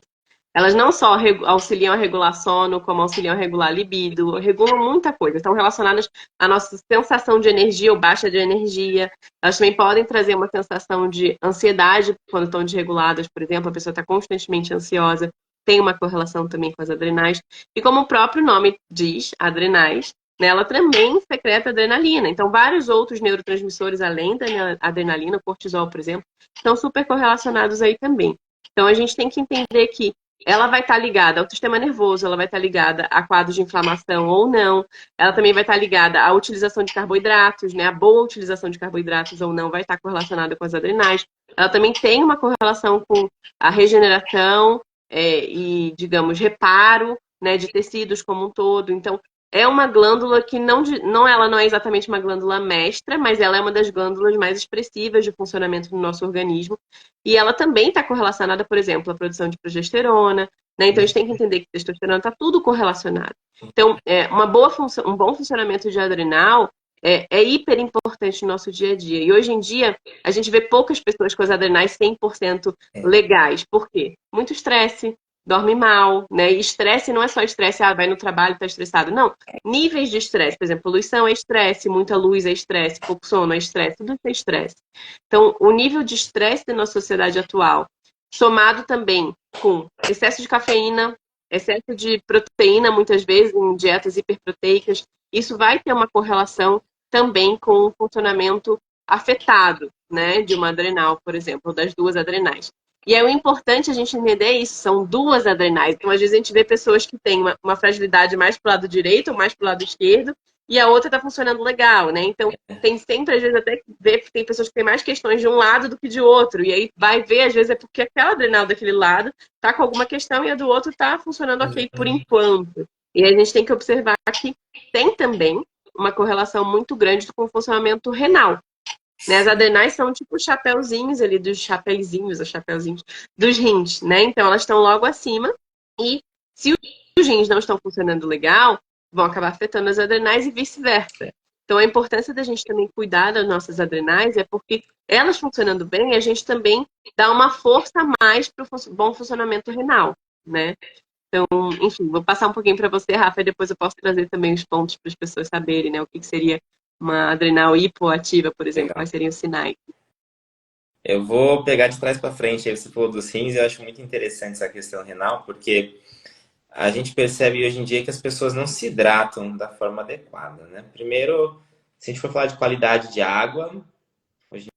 Elas não só auxiliam a regular sono, como auxiliam a regular a libido, regulam muita coisa. Estão relacionadas à nossa sensação de energia ou baixa de energia. Elas também podem trazer uma sensação de ansiedade quando estão desreguladas, por exemplo, a pessoa está constantemente ansiosa. Tem uma correlação também com as adrenais. E como o próprio nome diz, adrenais, né, ela também secreta adrenalina. Então, vários outros neurotransmissores, além da adrenalina, o cortisol, por exemplo, estão super correlacionados aí também. Então, a gente tem que entender que ela vai estar ligada ao sistema nervoso, ela vai estar ligada a quadros de inflamação ou não. Ela também vai estar ligada à utilização de carboidratos, né? A boa utilização de carboidratos ou não vai estar correlacionada com as adrenais. Ela também tem uma correlação com a regeneração e, digamos, reparo, né, de tecidos como um todo. Então, é uma glândula que ela não é exatamente uma glândula mestra, mas ela é uma das glândulas mais expressivas de funcionamento do nosso organismo. E ela também está correlacionada, por exemplo, à produção de progesterona, né? Então a gente tem que entender que testosterona está tudo correlacionado. Então, um bom funcionamento de adrenal é hiper importante no nosso dia a dia. E hoje em dia, a gente vê poucas pessoas com as adrenais 100% legais. Por quê? Muito estresse, dorme mal, né? E estresse não é só estresse, vai no trabalho, tá estressado. Não. Níveis de estresse, por exemplo, poluição é estresse, muita luz é estresse, pouco sono é estresse, tudo isso é estresse. Então, o nível de estresse da nossa sociedade atual, somado também com excesso de cafeína, excesso de proteína, muitas vezes, em dietas hiperproteicas, isso vai ter uma correlação também com o funcionamento afetado, né, de uma adrenal, por exemplo, das duas adrenais. E é o importante a gente entender isso, são duas adrenais. Então, às vezes, a gente vê pessoas que têm uma fragilidade mais para o lado direito ou mais para o lado esquerdo, e a outra está funcionando legal, né? Então, tem sempre, às vezes, até ver que tem pessoas que têm mais questões de um lado do que de outro. E aí vai ver, às vezes, é porque aquela adrenal daquele lado está com alguma questão e a do outro está funcionando ok por enquanto. E a gente tem que observar que tem também uma correlação muito grande com o funcionamento renal. Né? As adrenais são tipo os chapeuzinhos ali, dos chapeuzinhos, os chapeuzinhos dos rins, né? Então elas estão logo acima e se os rins não estão funcionando legal, vão acabar afetando as adrenais e vice-versa. Então a importância da gente também cuidar das nossas adrenais é porque elas funcionando bem, a gente também dá uma força a mais para o bom funcionamento renal, né? Então, enfim, vou passar um pouquinho para você, Rafa, e depois eu posso trazer também os pontos para as pessoas saberem, né? O que seria uma adrenal hipoativa, por exemplo, Legal. quais seriam os sinais? Eu vou pegar de trás para frente. Aí você falou dos rins, eu acho muito interessante essa questão renal, porque a gente percebe hoje em dia que as pessoas não se hidratam da forma adequada, né? Primeiro, se a gente for falar de qualidade de água, hoje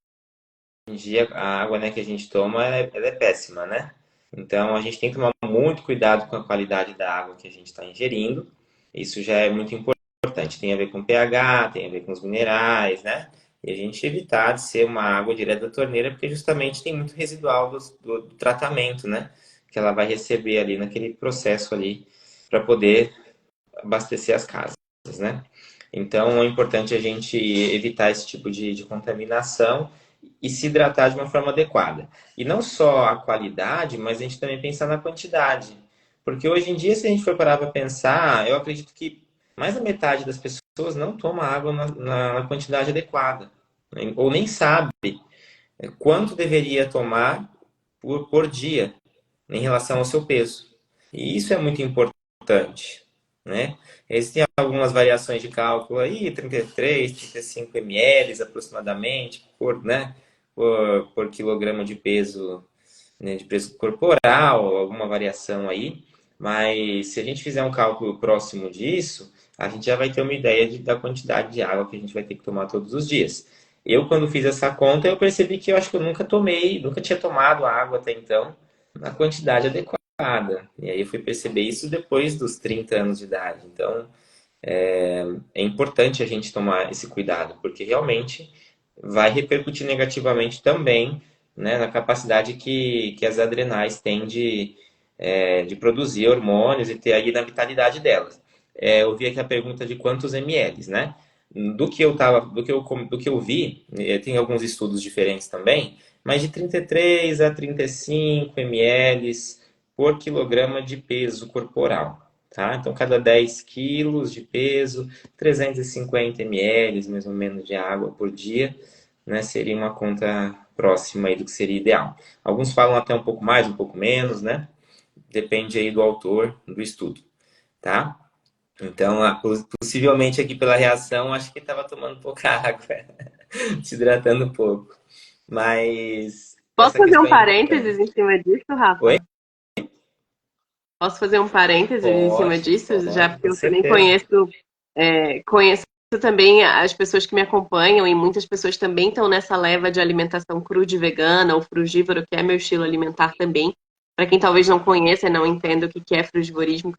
em dia a água, né, que a gente toma, ela é péssima, né? Então a gente tem que tomar muito cuidado com a qualidade da água que a gente está ingerindo. Isso já é muito importante. Tem a ver com pH, tem a ver com os minerais, né? E a gente evitar de ser uma água direto da torneira, porque justamente tem muito residual do tratamento, né? Que ela vai receber ali naquele processo ali para poder abastecer as casas, né? Então é importante a gente evitar esse tipo de contaminação e se hidratar de uma forma adequada. E não só a qualidade, mas a gente também pensar na quantidade. Porque hoje em dia, se a gente for parar para pensar, eu acredito que mais da metade das pessoas não toma água na quantidade adequada, né? Ou nem sabe quanto deveria tomar por dia em relação ao seu peso. E isso é muito importante, né? Existem algumas variações de cálculo aí, 33, 35 ml aproximadamente por quilograma de peso, né, de peso corporal, alguma variação aí. Mas se a gente fizer um cálculo próximo disso, a gente já vai ter uma ideia da quantidade de água que a gente vai ter que tomar todos os dias. Eu, quando fiz essa conta, eu percebi que eu acho que eu nunca tinha tomado água até então, na quantidade adequada. E aí eu fui perceber isso depois dos 30 anos de idade. Então, é importante a gente tomar esse cuidado, porque realmente vai repercutir negativamente também, né, na capacidade que as adrenais têm de produzir hormônios e ter aí na vitalidade delas. Eu vi aqui a pergunta de quantos ml, né? Do que eu vi, tem alguns estudos diferentes também, mas de 33 a 35 ml por quilograma de peso corporal, tá? Então, cada 10 quilos de peso, 350 ml, mais ou menos, de água por dia, né? Seria uma conta próxima aí do que seria ideal. Alguns falam até um pouco mais, um pouco menos, né? Depende aí do autor do estudo, tá? Então, possivelmente aqui pela reação, acho que estava tomando pouca água, se hidratando pouco. Mas Posso essa fazer um questão é importante. parênteses em cima disso, Oi? Rafa? Posso fazer um parênteses em cima Pode, disso, já pode, porque com eu também certeza. conheço também as pessoas que me acompanham e muitas pessoas também estão nessa leva de alimentação crude vegana ou frugívoro, que é meu estilo alimentar também. Para quem talvez não conheça e não entenda o que é crudivorismo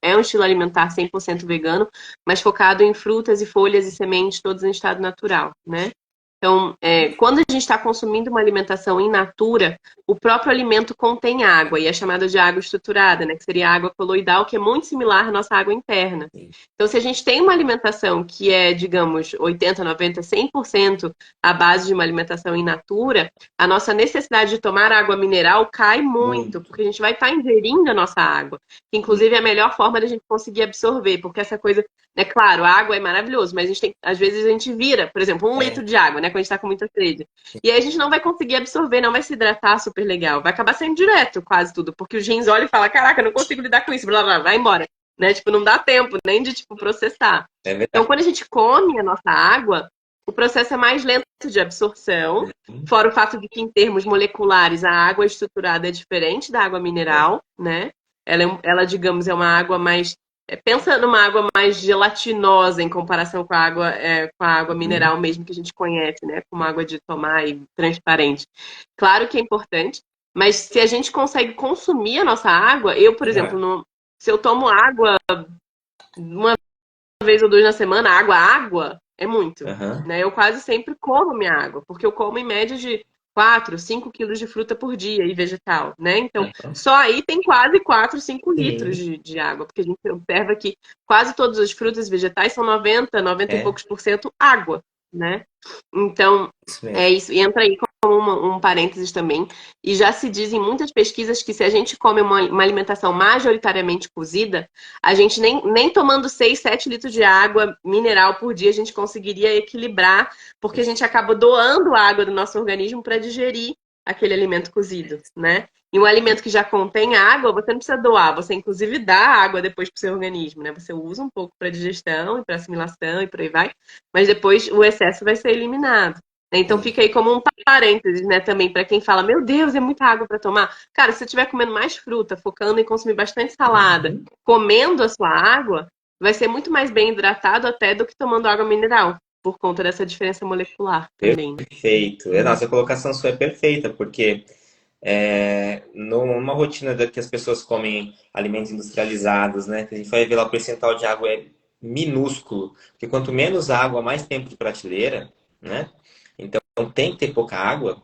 é um estilo alimentar 100% vegano, mas focado em frutas e folhas e sementes, todos em estado natural, né? Então, quando a gente está consumindo uma alimentação in natura, o próprio alimento contém água, e é chamada de água estruturada, né? Que seria a água coloidal, que é muito similar à nossa água interna. Então, se a gente tem uma alimentação que é, digamos, 80, 90, 100% à base de uma alimentação in natura, a nossa necessidade de tomar água mineral cai muito, Muito. porque a gente vai estar ingerindo a nossa água, que inclusive é a melhor forma da gente conseguir absorver, porque essa coisa, é claro, a água é maravilhoso, mas a gente tem, às vezes a gente vira, por exemplo, 1 litro É, de água, né, quando a gente está com muita sede. E aí a gente não vai conseguir absorver, não vai se hidratar super legal, vai acabar saindo direto quase tudo, porque os rins olham e falam, caraca, eu não consigo lidar com isso, blá, blá, vai embora. Né? Tipo, não dá tempo nem de tipo, processar. é Então, verdade. quando a gente come a nossa água, o processo é mais lento de absorção, fora o fato de que, em termos moleculares, a água estruturada é diferente da água É, mineral, né? Ela, digamos, é uma água mais. Pensa numa água mais gelatinosa em comparação com a água mineral mesmo que a gente conhece, né? Como água de tomar e transparente. Claro que é importante, mas se a gente consegue consumir a nossa água, eu, por exemplo, melhor. se eu tomo água uma vez ou duas na semana, água, é muito. Aham. Né? Eu quase sempre como minha água, porque eu como em média de 4, 5 quilos de fruta por dia e vegetal, né? Então, Aham. só aí tem quase 4, 5 litros Sim, de água, porque a gente observa que quase todas as frutas e vegetais são 90, 90 e é poucos por cento água, né? Então, isso é mesmo. isso. E entra aí como um parênteses também. E já se diz em muitas pesquisas que se a gente come uma alimentação majoritariamente cozida, a gente nem tomando 6, 7 litros de água mineral por dia, a gente conseguiria equilibrar, porque a gente acaba doando a água do nosso organismo para digerir aquele alimento cozido, né? E um alimento que já contém água, você não precisa doar, você inclusive dá água depois para o seu organismo, né? Você usa um pouco para digestão e para assimilação e por aí vai, mas depois o excesso vai ser eliminado. Então Sim. fica aí como um parênteses, né, também para quem fala, meu Deus, é muita água para tomar. Cara, se você estiver comendo mais fruta, focando em consumir bastante salada, Uhum. comendo a sua água, vai ser muito mais bem hidratado até do que tomando água mineral, por conta dessa diferença molecular também, né? Perfeito. Nossa, a colocação sua é perfeita, porque numa rotina que as pessoas comem alimentos industrializados, né? Que a gente vai ver lá o percentual de água é minúsculo, porque quanto menos água, mais tempo de prateleira, né? Então tem que ter pouca água.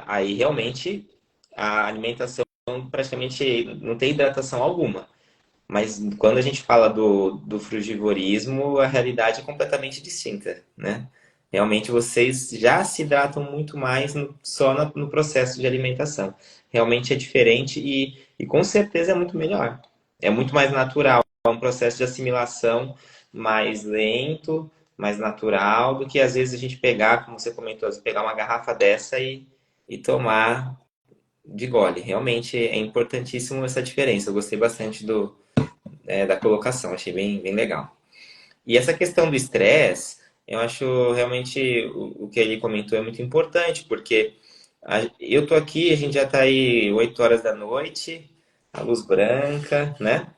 Aí realmente a alimentação praticamente não tem hidratação alguma. Mas quando a gente fala do frugivorismo, a realidade é completamente distinta, né? Realmente vocês já se hidratam muito mais só no processo de alimentação. Realmente é diferente e com certeza é muito melhor. É muito mais natural, é um processo de assimilação mais lento, mais natural, do que às vezes a gente pegar, como você comentou, pegar uma garrafa dessa e tomar de gole. Realmente é importantíssimo essa diferença. Eu gostei bastante da colocação, achei bem legal. E essa questão do estresse, eu acho realmente o que ele comentou é muito importante, porque eu tô aqui, a gente já tá aí 8 horas da noite, a luz branca, né?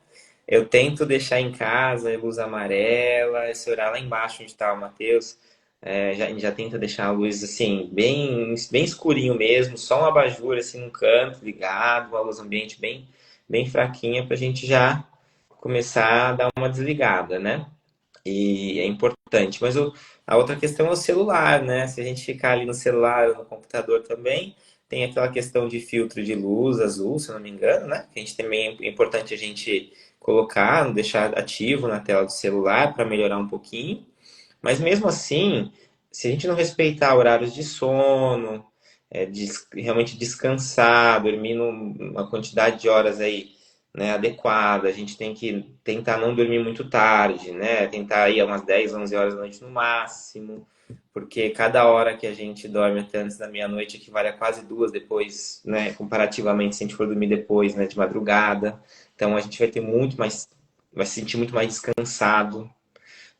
Eu tento deixar em casa a luz amarela, esse horário lá embaixo onde está o Matheus, a gente já tenta deixar a luz assim, bem escurinho mesmo, só um abajur assim num canto ligado, uma luz ambiente bem fraquinha para a gente já começar a dar uma desligada, né? E é importante. Mas a outra questão é o celular, né? Se a gente ficar ali no celular ou no computador também, tem aquela questão de filtro de luz azul, se eu não me engano, né? Que a gente também é importante a gente colocar, deixar ativo na tela do celular para melhorar um pouquinho. Mas mesmo assim, se a gente não respeitar horários de sono, realmente descansar, dormir numa quantidade de horas aí, né, adequada. A gente tem que tentar não dormir muito tarde, né? Tentar ir umas 10, 11 horas da noite no máximo, porque cada hora que a gente dorme até antes da meia-noite equivale a quase duas depois, né? Comparativamente, se a gente for dormir depois, né, de madrugada. Então a gente vai ter muito mais, vai se sentir muito mais descansado.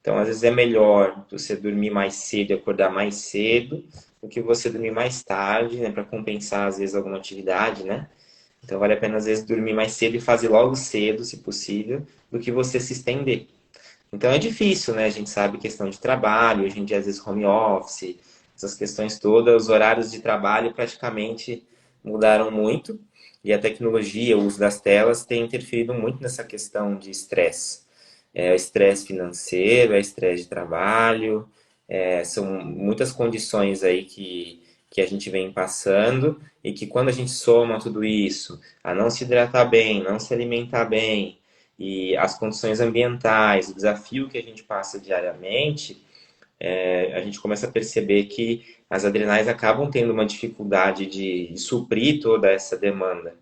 Então, às vezes é melhor você dormir mais cedo e acordar mais cedo do que você dormir mais tarde, né, para compensar às vezes alguma atividade, né? Então vale a pena às vezes dormir mais cedo e fazer logo cedo, se possível, do que você se estender. Então é difícil, né? A gente sabe questão de trabalho, hoje em dia às vezes home office, essas questões todas, os horários de trabalho praticamente mudaram muito e a tecnologia, o uso das telas tem interferido muito nessa questão de estresse. É estresse financeiro, é estresse de trabalho, são muitas condições aí que a gente vem passando e que quando a gente soma tudo isso, a não se hidratar bem, não se alimentar bem, e as condições ambientais, o desafio que a gente passa diariamente, a gente começa a perceber que as adrenais acabam tendo uma dificuldade de suprir toda essa demanda.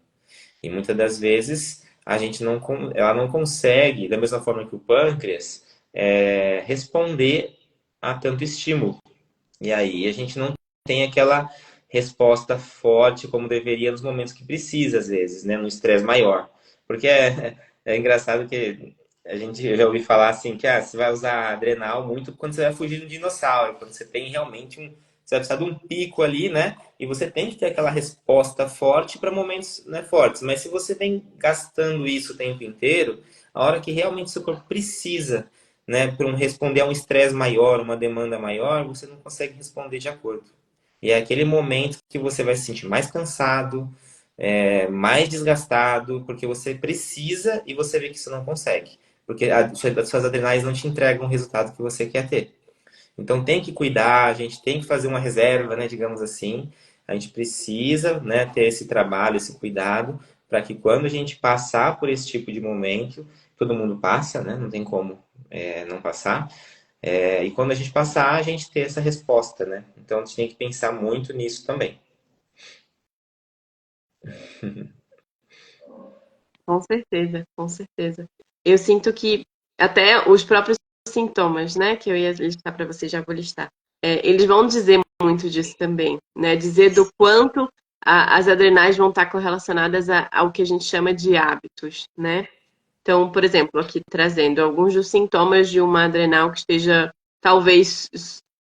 E muitas das vezes a gente não, ela não consegue, da mesma forma que o pâncreas, responder a tanto estímulo. E aí a gente não tem aquela resposta forte como deveria nos momentos que precisa, às vezes, né? No estresse maior. Porque é engraçado que a gente eu já ouvi falar assim que você vai usar adrenal muito quando você vai fugir de um dinossauro, quando você tem realmente você vai precisar de um pico ali, né? E você tem que ter aquela resposta forte para momentos, né, fortes. Mas se você vem gastando isso o tempo inteiro, a hora que realmente seu corpo precisa, né, para responder a um estresse maior, uma demanda maior, você não consegue responder de acordo. E é aquele momento que você vai se sentir mais cansado, mais desgastado, porque você precisa e você vê que você não consegue. Porque as suas adrenais não te entregam o resultado que você quer ter. Então tem que cuidar, a gente tem que fazer uma reserva, né, digamos assim. A gente precisa, né, ter esse trabalho, esse cuidado, para que quando a gente passar por esse tipo de momento, todo mundo passa, né, não tem como não passar. E quando a gente passar, a gente ter essa resposta, né? Então a gente tem que pensar muito nisso também. Com certeza, com certeza. Eu sinto que até os próprios sintomas, né, que eu ia listar para você, já vou listar, eles vão dizer muito disso também, né? Dizer do quanto as adrenais vão estar correlacionadas ao que a gente chama de hábitos, né? Então, por exemplo, aqui trazendo alguns dos sintomas de uma adrenal que esteja talvez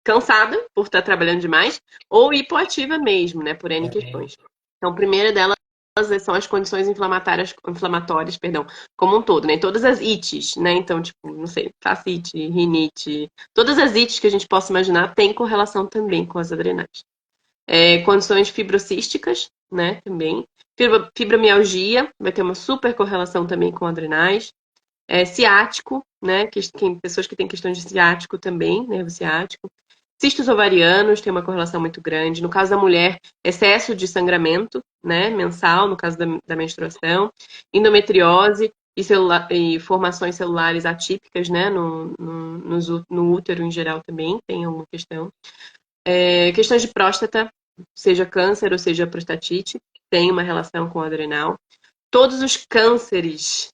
cansada por estar trabalhando demais ou hipoativa mesmo, né, por N questões. Então, a primeira delas são as condições inflamatórias, perdão, como um todo, né? Todas as ites, né? Então, tipo, não sei, fascite, rinite, todas as ites que a gente possa imaginar têm correlação também com as adrenais. Condições fibrocísticas, né? Também. Fibromialgia vai ter uma super correlação também com adrenais. Ciático, né? Pessoas que têm questões de ciático também, nervo ciático. Cistos ovarianos tem uma correlação muito grande. No caso da mulher, excesso de sangramento, né, mensal, no caso da menstruação. Endometriose e formações celulares atípicas, né, no útero em geral também tem alguma questão. Questões de próstata, seja câncer ou seja prostatite, tem uma relação com o adrenal. Todos os cânceres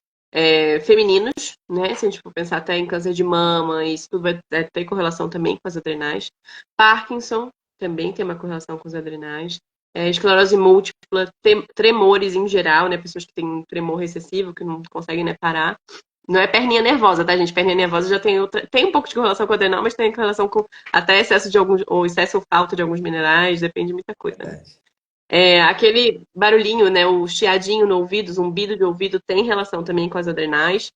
femininos, né? Se a gente for pensar até em câncer de mama, isso tudo vai ter correlação também com as adrenais. Parkinson também tem uma correlação com os adrenais. Esclerose múltipla, tremores em geral, né? Pessoas que têm um tremor recessivo, que não conseguem, né, parar. Não é perninha nervosa, tá, gente? Perninha nervosa já tem um pouco de correlação com o adrenal, mas tem correlação com até excesso de alguns, ou excesso ou falta de alguns minerais, depende de muita coisa, né? Verdade. Aquele barulhinho, né? O chiadinho no ouvido, zumbido de ouvido, tem relação também com as adrenais.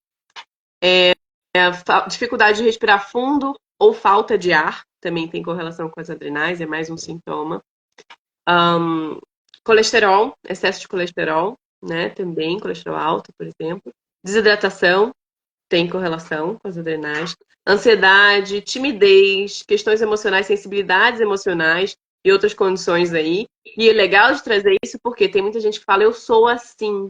Dificuldade de respirar fundo ou falta de ar também tem correlação com as adrenais, é mais um sintoma. Colesterol, excesso de colesterol, né? Também, colesterol alto, por exemplo. Desidratação tem correlação com as adrenais. Ansiedade, timidez, questões emocionais, sensibilidades emocionais e outras condições aí. E é legal de trazer isso porque tem muita gente que fala, eu sou assim.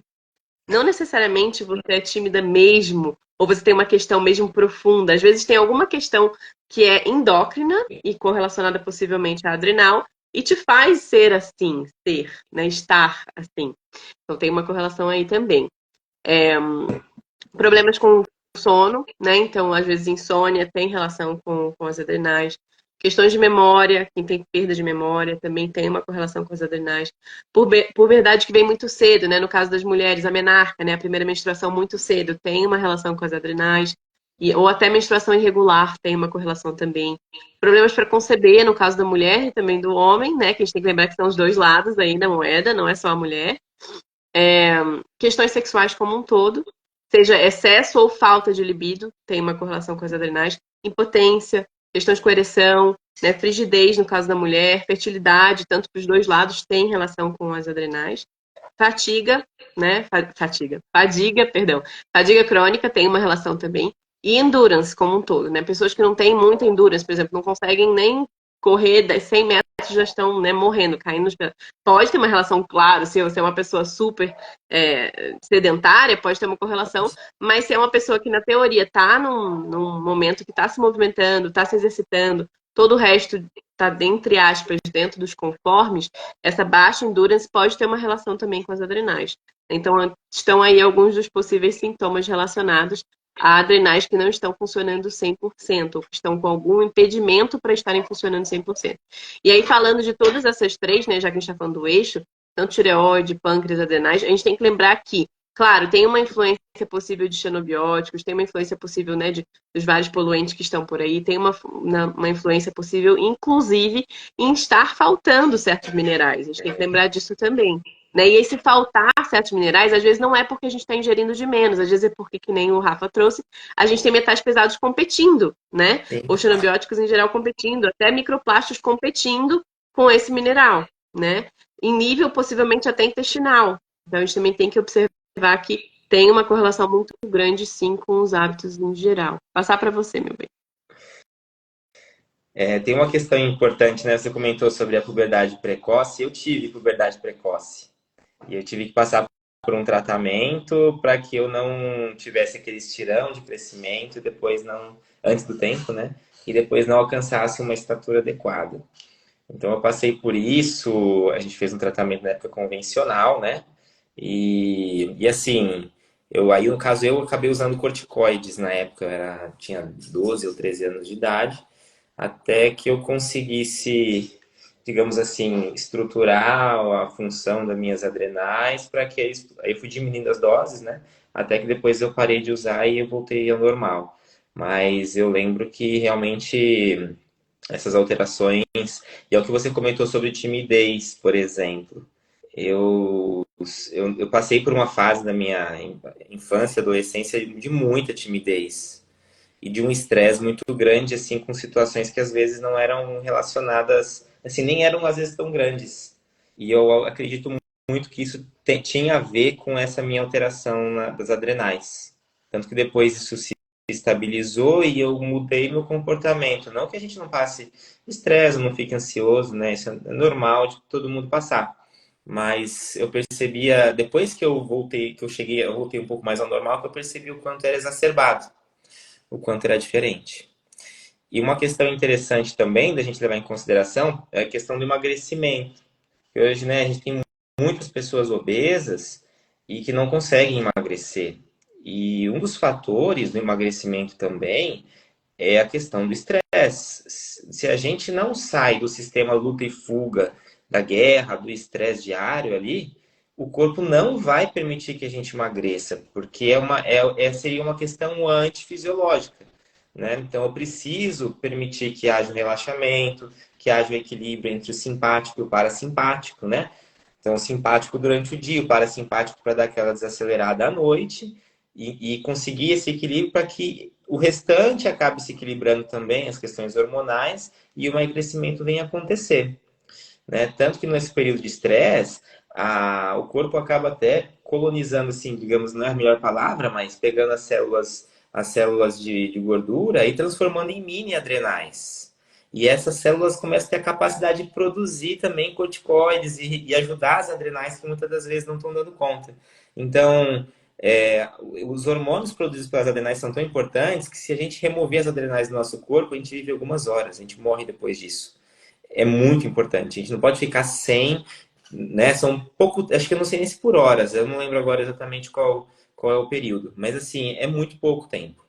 Não necessariamente você é tímida mesmo, ou você tem uma questão mesmo profunda. Às vezes tem alguma questão que é endócrina e correlacionada possivelmente à adrenal, e te faz ser assim, né? Estar assim. Então tem uma correlação aí também. Problemas com sono, né? Então, às vezes, insônia tem relação com as adrenais. Questões de memória, quem tem perda de memória também tem uma correlação com as adrenais. Por verdade que vem muito cedo, né? No caso das mulheres, a menarca, né? A primeira menstruação muito cedo tem uma relação com as adrenais. Ou até menstruação irregular tem uma correlação também. Problemas para conceber, no caso da mulher e também do homem, né? Que a gente tem que lembrar que são os dois lados aí da moeda, não é só a mulher. Questões sexuais como um todo, seja excesso ou falta de libido, tem uma correlação com as adrenais, impotência, questões com ereção, né, frigidez no caso da mulher, fertilidade, tanto para os dois lados tem relação com as adrenais, fatiga, né, perdão, fadiga crônica tem uma relação também, e endurance como um todo, né, pessoas que não têm muita endurance, por exemplo, não conseguem nem correr 100 metros, já estão, né, morrendo, caindo nos pedaços. Pode ter uma relação, claro, se você é uma pessoa super sedentária, pode ter uma correlação, mas se é uma pessoa que, na teoria, está num momento que está se movimentando, está se exercitando, todo o resto está, entre aspas, dentro dos conformes, essa baixa endurance pode ter uma relação também com as adrenais. Então, estão aí alguns dos possíveis sintomas relacionados a adrenais que não estão funcionando 100%, ou que estão com algum impedimento para estarem funcionando 100%. E aí, falando de todas essas três, né, já que a gente está falando do eixo, tanto tireoide, pâncreas, adrenais, a gente tem que lembrar que, claro, tem uma influência possível de xenobióticos, tem uma influência possível, né, dos vários poluentes que estão por aí, tem uma influência possível, inclusive, em estar faltando certos minerais. A gente tem que lembrar disso também. Né? E esse faltar certos minerais, às vezes não é porque a gente está ingerindo de menos, às vezes é porque, que nem o Rafa trouxe, a gente tem metais pesados competindo, né? Ou Sim. xenobióticos em geral competindo, até microplásticos competindo com esse mineral, né? Em nível possivelmente até intestinal. Então a gente também tem que observar que tem uma correlação muito grande, sim, com os hábitos em geral. Passar para você, meu bem. Tem uma questão importante, né? Você comentou sobre a puberdade precoce. Eu tive puberdade precoce. E eu tive que passar por um tratamento para que eu não tivesse aquele estirão de crescimento e depois não, antes do tempo, né? E depois não alcançasse uma estatura adequada. Então eu passei por isso, a gente fez um tratamento na época convencional, né? E assim, aí no caso eu acabei usando corticoides na época, tinha 12 ou 13 anos de idade, até que eu conseguisse, digamos assim, estruturar a função das minhas adrenais para que aí eu fui diminuindo as doses, né? Até que depois eu parei de usar e eu voltei ao normal. Mas eu lembro que realmente essas alterações, e é o que você comentou sobre timidez, por exemplo. Eu passei por uma fase da minha infância, adolescência, de muita timidez e de um estresse muito grande, assim, com situações que às vezes não eram relacionadas, assim, nem eram às vezes tão grandes. E eu acredito muito que isso tinha a ver com essa minha alteração das adrenais. Tanto que depois isso se estabilizou e eu mudei meu comportamento. Não que a gente não passe estresse, não fique ansioso, né? Isso é normal de todo mundo passar. Mas eu percebia, depois que eu voltei, eu voltei um pouco mais ao normal, que eu percebi o quanto era exacerbado, o quanto era diferente. E uma questão interessante também da gente levar em consideração é a questão do emagrecimento. Que hoje, né, a gente tem muitas pessoas obesas e que não conseguem emagrecer. E um dos fatores do emagrecimento também é a questão do estresse. Se a gente não sai do sistema luta e fuga, da guerra, do estresse diário ali, o corpo não vai permitir que a gente emagreça, porque seria uma questão antifisiológica. Né? Então, eu preciso permitir que haja um relaxamento, que haja um equilíbrio entre o simpático e o parasimpático, né? Então, o simpático durante o dia, o parasimpático para dar aquela desacelerada à noite e conseguir esse equilíbrio para que o restante acabe se equilibrando também, as questões hormonais, e o emagrecimento venha acontecer. Né? Tanto que nesse período de estresse, o corpo acaba até colonizando, assim, digamos, não é a melhor palavra, mas pegando as células de gordura e transformando em mini adrenais. E essas células começam a ter a capacidade de produzir também corticoides e ajudar as adrenais que muitas das vezes não estão dando conta. Então, os hormônios produzidos pelas adrenais são tão importantes que se a gente remover as adrenais do nosso corpo, a gente vive algumas horas, a gente morre depois disso. é muito importante. A gente não pode ficar sem, né? São pouco, acho que eu não sei nem se por horas, eu não lembro agora exatamente qual é o período, mas assim, é muito pouco tempo.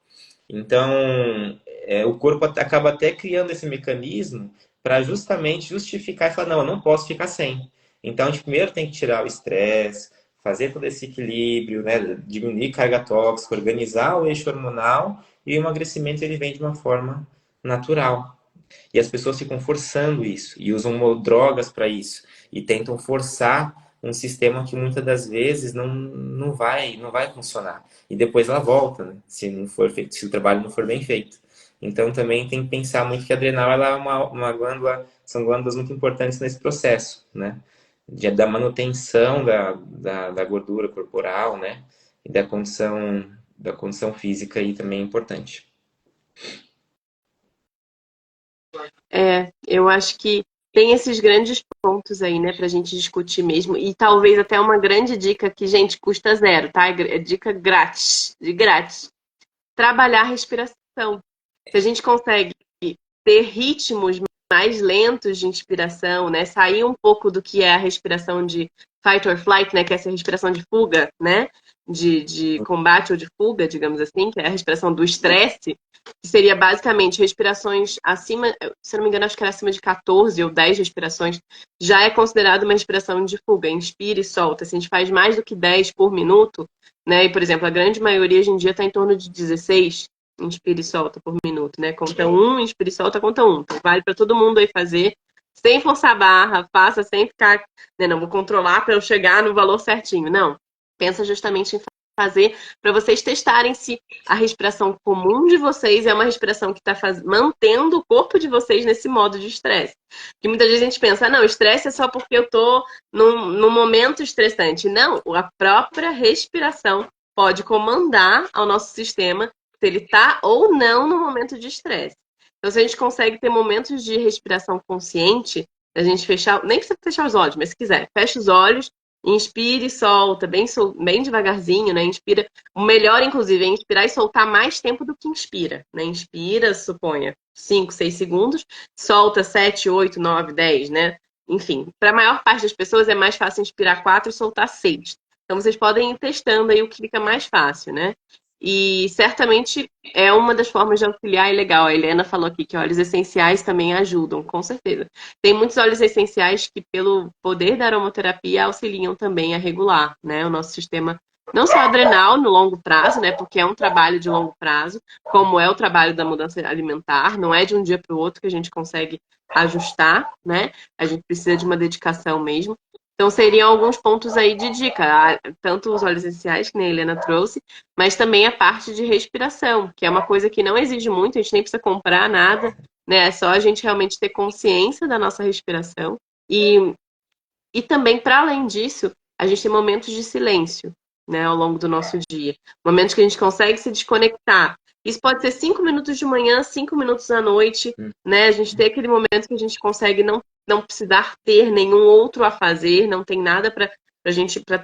Então, o corpo acaba até criando esse mecanismo para justamente justificar e falar, não, eu não posso ficar sem. Então, a gente primeiro tem que tirar o estresse, fazer todo esse equilíbrio, né? Diminuir carga tóxica, organizar o eixo hormonal e o emagrecimento ele vem de uma forma natural. E as pessoas ficam forçando isso e usam drogas para isso e tentam forçar um sistema que muitas das vezes não vai funcionar. E depois ela volta, né? Se não for feito, se o trabalho não for bem feito. Então também tem que pensar muito que a adrenal ela é uma glândula, são glândulas muito importantes nesse processo, né? Da manutenção da gordura corporal, né? E da condição física aí também é importante. Eu acho que tem esses grandes pontos aí, né, pra gente discutir mesmo. E talvez até uma grande dica que, gente, custa zero, tá? É dica grátis, de grátis. Trabalhar a respiração. Se a gente consegue ter ritmos mais lentos de inspiração, né? Sair um pouco do que é a respiração de fight or flight, né? Que é essa respiração de fuga, né? De combate ou de fuga, digamos assim, que é a respiração do estresse, que seria basicamente respirações acima, se não me engano, acho que era acima de 14 ou 10 respirações, já é considerado uma respiração de fuga. Inspira e solta. Se a gente faz mais do que 10 por minuto, né? E, por exemplo, a grande maioria hoje em dia está em torno de 16 inspira e solta por minuto, né? Conta um, inspira e solta, conta um. Então, vale para todo mundo aí fazer, sem forçar a barra, faça sem ficar, né? Não vou controlar para eu chegar no valor certinho. Não. Pensa justamente em fazer para vocês testarem se a respiração comum de vocês é uma respiração que está mantendo o corpo de vocês nesse modo de estresse. Porque muitas vezes a gente pensa, não, estresse é só porque eu tô num momento estressante. Não, a própria respiração pode comandar ao nosso sistema se ele está ou não no momento de estresse. Então, se a gente consegue ter momentos de respiração consciente, a gente fechar, nem precisa fechar os olhos, mas se quiser, fecha os olhos, inspira e solta, bem devagarzinho, né? Inspira. O melhor, inclusive, é inspirar e soltar mais tempo do que inspira, né? Inspira, suponha, 5, 6 segundos, solta 7, 8, 9, 10, né? Enfim, para a maior parte das pessoas é mais fácil inspirar 4 e soltar 6. Então, vocês podem ir testando aí o que fica mais fácil, né? E certamente é uma das formas de auxiliar e legal. A Helena falou aqui que óleos essenciais também ajudam, com certeza. Tem muitos óleos essenciais que, pelo poder da aromaterapia, auxiliam também a regular, né? O nosso sistema, não só adrenal no longo prazo, né? Porque é um trabalho de longo prazo, como é o trabalho da mudança alimentar, não é de um dia para o outro que a gente consegue ajustar, né? A gente precisa de uma dedicação mesmo. Então, seriam alguns pontos aí de dica, tanto os óleos essenciais, que nem a Helena trouxe, mas também a parte de respiração, que é uma coisa que não exige muito, a gente nem precisa comprar nada, né? É só a gente realmente ter consciência da nossa respiração. E, e também, para além disso, a gente tem momentos de silêncio, né, ao longo do nosso dia. Momentos que a gente consegue se desconectar. Isso pode ser 5 minutos de manhã, 5 minutos à noite, né? A gente tem aquele momento que a gente consegue não precisar ter nenhum outro a fazer, não tem nada para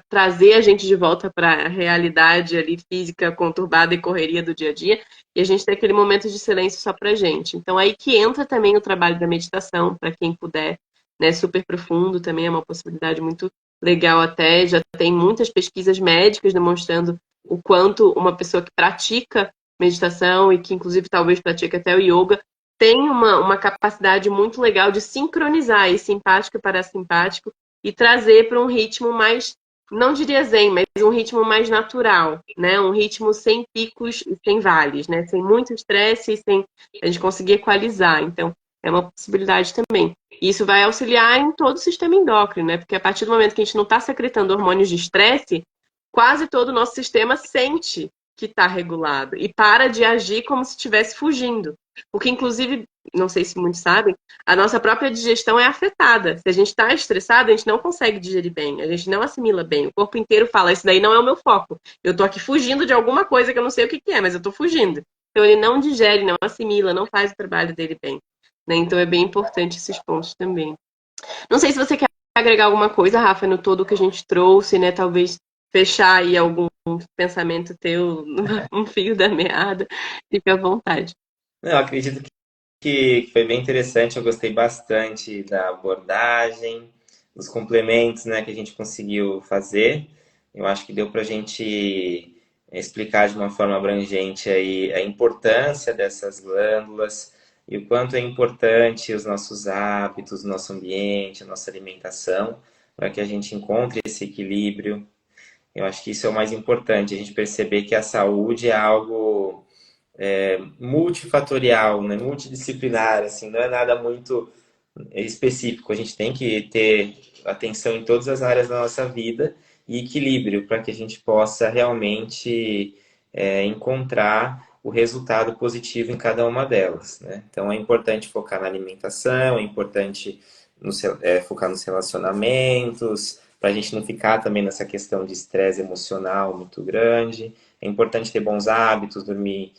trazer a gente de volta para a realidade ali física conturbada e correria do dia a dia, e a gente tem aquele momento de silêncio só para gente. Então aí que entra também o trabalho da meditação, para quem puder, né, super profundo também é uma possibilidade muito legal até, já tem muitas pesquisas médicas demonstrando o quanto uma pessoa que pratica meditação e que inclusive talvez pratique até o yoga tem uma capacidade muito legal de sincronizar esse simpático e parasimpático e trazer para um ritmo mais, não diria zen, mas um ritmo mais natural, né? Um ritmo sem picos e sem vales, né? Sem muito estresse e sem a gente conseguir equalizar. Então, é uma possibilidade também. E isso vai auxiliar em todo o sistema endócrino, né? Porque a partir do momento que a gente não está secretando hormônios de estresse, quase todo o nosso sistema sente que está regulado e para de agir como se estivesse fugindo. Porque, inclusive, não sei se muitos sabem, a nossa própria digestão é afetada. Se a gente está estressado, a gente não consegue digerir bem, a gente não assimila bem. O corpo inteiro fala, isso daí não é o meu foco. Eu estou aqui fugindo de alguma coisa que eu não sei o que é, mas eu estou fugindo. Então ele não digere, não assimila, não faz o trabalho dele bem. Né? Então é bem importante esses pontos também. Não sei se você quer agregar alguma coisa, Rafa, no todo que a gente trouxe, né? Talvez fechar aí algum pensamento teu, um fio da meada. Fica à vontade. Eu acredito que foi bem interessante, eu gostei bastante da abordagem, dos complementos, né, que a gente conseguiu fazer. Eu acho que deu para a gente explicar de uma forma abrangente aí a importância dessas glândulas e o quanto é importante os nossos hábitos, o nosso ambiente, a nossa alimentação, para que a gente encontre esse equilíbrio. Eu acho que isso é o mais importante, a gente perceber que a saúde é algo multifatorial, né? Multidisciplinar, assim, não é nada muito específico. A gente tem que ter atenção em todas as áreas da nossa vida e equilíbrio para que a gente possa realmente encontrar o resultado positivo em cada uma delas, né? Então é importante focar na alimentação, é importante focar nos relacionamentos, para a gente não ficar também nessa questão de estresse emocional muito grande. É importante ter bons hábitos, dormir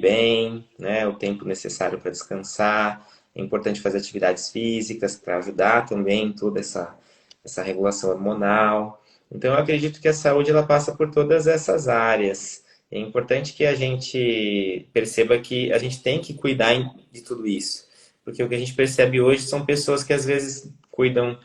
bem, né? O tempo necessário para descansar. É importante fazer atividades físicas para ajudar também em toda essa regulação hormonal. Então, eu acredito que a saúde ela passa por todas essas áreas. É importante que a gente perceba que a gente tem que cuidar de tudo isso. Porque o que a gente percebe hoje são pessoas que às vezes cuidam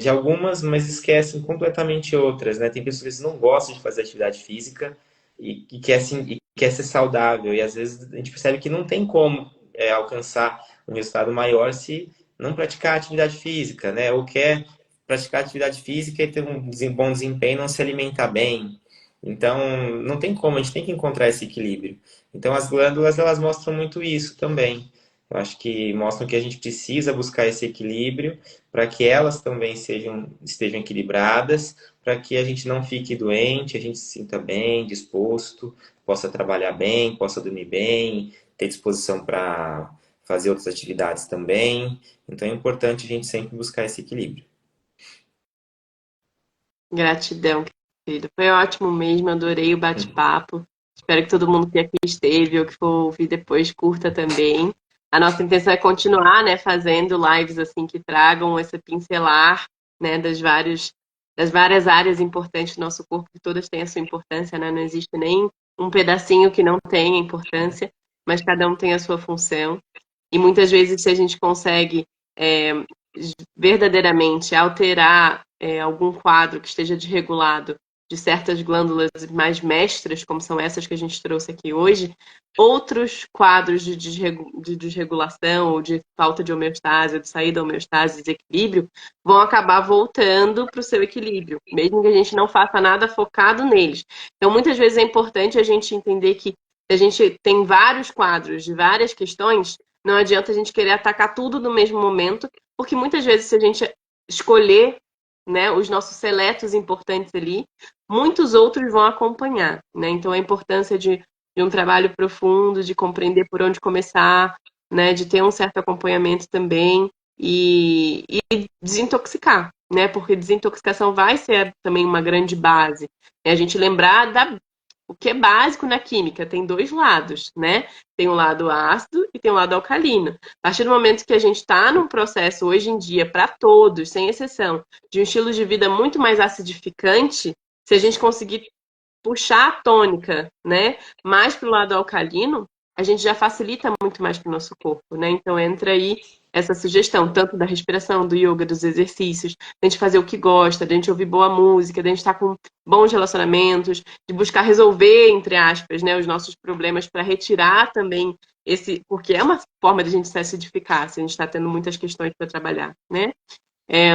de algumas, mas esquecem completamente outras, né? Tem pessoas que às vezes não gostam de fazer atividade física e quer, assim, e quer ser saudável. E às vezes a gente percebe que não tem como alcançar um resultado maior se não praticar atividade física, né? Ou quer praticar atividade física e ter um bom desempenho e não se alimentar bem. Então, não tem como, a gente tem que encontrar esse equilíbrio. Então, as glândulas, elas mostram muito isso também. Eu acho que mostram que a gente precisa buscar esse equilíbrio para que elas também estejam equilibradas, para que a gente não fique doente, a gente se sinta bem, disposto, possa trabalhar bem, possa dormir bem, ter disposição para fazer outras atividades também. Então é importante a gente sempre buscar esse equilíbrio. Gratidão, querido. Foi ótimo mesmo, adorei o bate-papo. Espero que todo mundo que aqui esteve ou que for ouvir depois curta também. A nossa intenção é continuar, né, fazendo lives assim que tragam esse pincelar, né, das várias áreas importantes do nosso corpo, que todas têm a sua importância, né? Não existe nem um pedacinho que não tenha importância, mas cada um tem a sua função. E muitas vezes, se a gente consegue é, verdadeiramente alterar algum quadro que esteja desregulado de certas glândulas mais mestras, como são essas que a gente trouxe aqui hoje, outros quadros de desregulação ou de falta de homeostase, ou de saída da homeostase, desequilíbrio, vão acabar voltando para o seu equilíbrio, mesmo que a gente não faça nada focado neles. Então, muitas vezes é importante a gente entender que se a gente tem vários quadros de várias questões, não adianta a gente querer atacar tudo no mesmo momento, porque muitas vezes, se a gente escolher, né, os nossos seletos importantes ali, muitos outros vão acompanhar, né? Então, a importância de um trabalho profundo, de compreender por onde começar, né, de ter um certo acompanhamento também e desintoxicar, né? Porque desintoxicação vai ser também uma grande base. É a gente lembrar o que é básico na química, tem dois lados, né? Tem um lado ácido e tem um lado alcalino. A partir do momento que a gente está num processo hoje em dia, para todos, sem exceção, de um estilo de vida muito mais acidificante, se a gente conseguir puxar a tônica, né, mais para o lado alcalino, a gente já facilita muito mais para o nosso corpo, né? Então entra aí essa sugestão, tanto da respiração, do yoga, dos exercícios, da gente fazer o que gosta, da gente ouvir boa música, da gente estar com bons relacionamentos, de buscar resolver, entre aspas, né, os nossos problemas para retirar também esse, porque é uma forma de a gente se acidificar, se a gente está tendo muitas questões para trabalhar, né? É,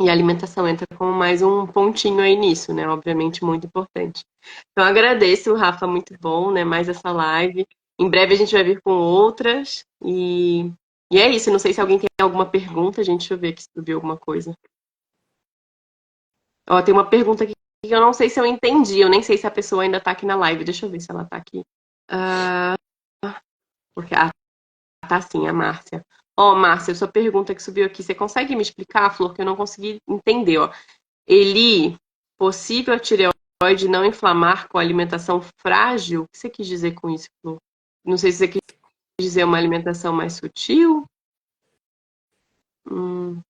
e a alimentação entra como mais um pontinho aí nisso, né? Obviamente muito importante. Então agradeço, Rafa, muito bom, né? Mais essa live. Em breve a gente vai vir com outras e é isso. Não sei se alguém tem alguma pergunta, gente. Deixa eu ver aqui se eu vi alguma coisa. Ó, tem uma pergunta aqui que eu não sei se eu entendi. Eu nem sei se a pessoa ainda tá aqui na live. Deixa eu ver se ela tá aqui. Ah, porque tá sim, a Márcia. Ó, Márcia, sua pergunta que subiu aqui, você consegue me explicar, Flor, que eu não consegui entender, ó. Eli, possível a tireoide não inflamar com alimentação frágil? O que você quis dizer com isso, Flor? Não sei se você quis dizer uma alimentação mais sutil.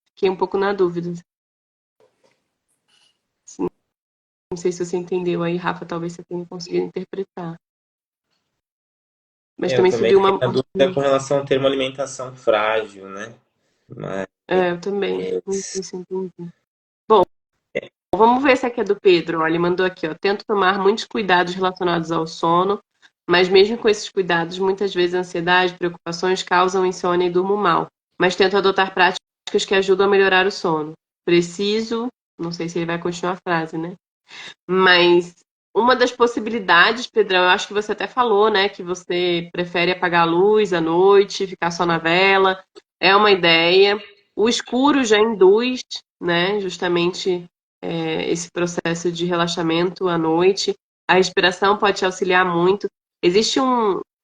Fiquei um pouco na dúvida. Não sei se você entendeu aí, Rafa, talvez você tenha conseguido interpretar. Mas Eu também também subiu fiquei uma. na dúvida com relação ao termo alimentação frágil, né? Mas Eu também. Não sei se entendi. Bom, vamos ver se aqui é do Pedro. Olha, ele mandou aqui, ó. Tento tomar muitos cuidados relacionados ao sono, mas mesmo com esses cuidados, muitas vezes a ansiedade, preocupações causam insônia e durmo mal. Mas tento adotar práticas que ajudam a melhorar o sono. Preciso. Não sei se ele vai continuar a frase, né? Mas uma das possibilidades, Pedrão, eu acho que você até falou, né, que você prefere apagar a luz à noite, ficar só na vela. É uma ideia. O escuro já induz, né, justamente esse processo de relaxamento à noite. A respiração pode te auxiliar muito. Existe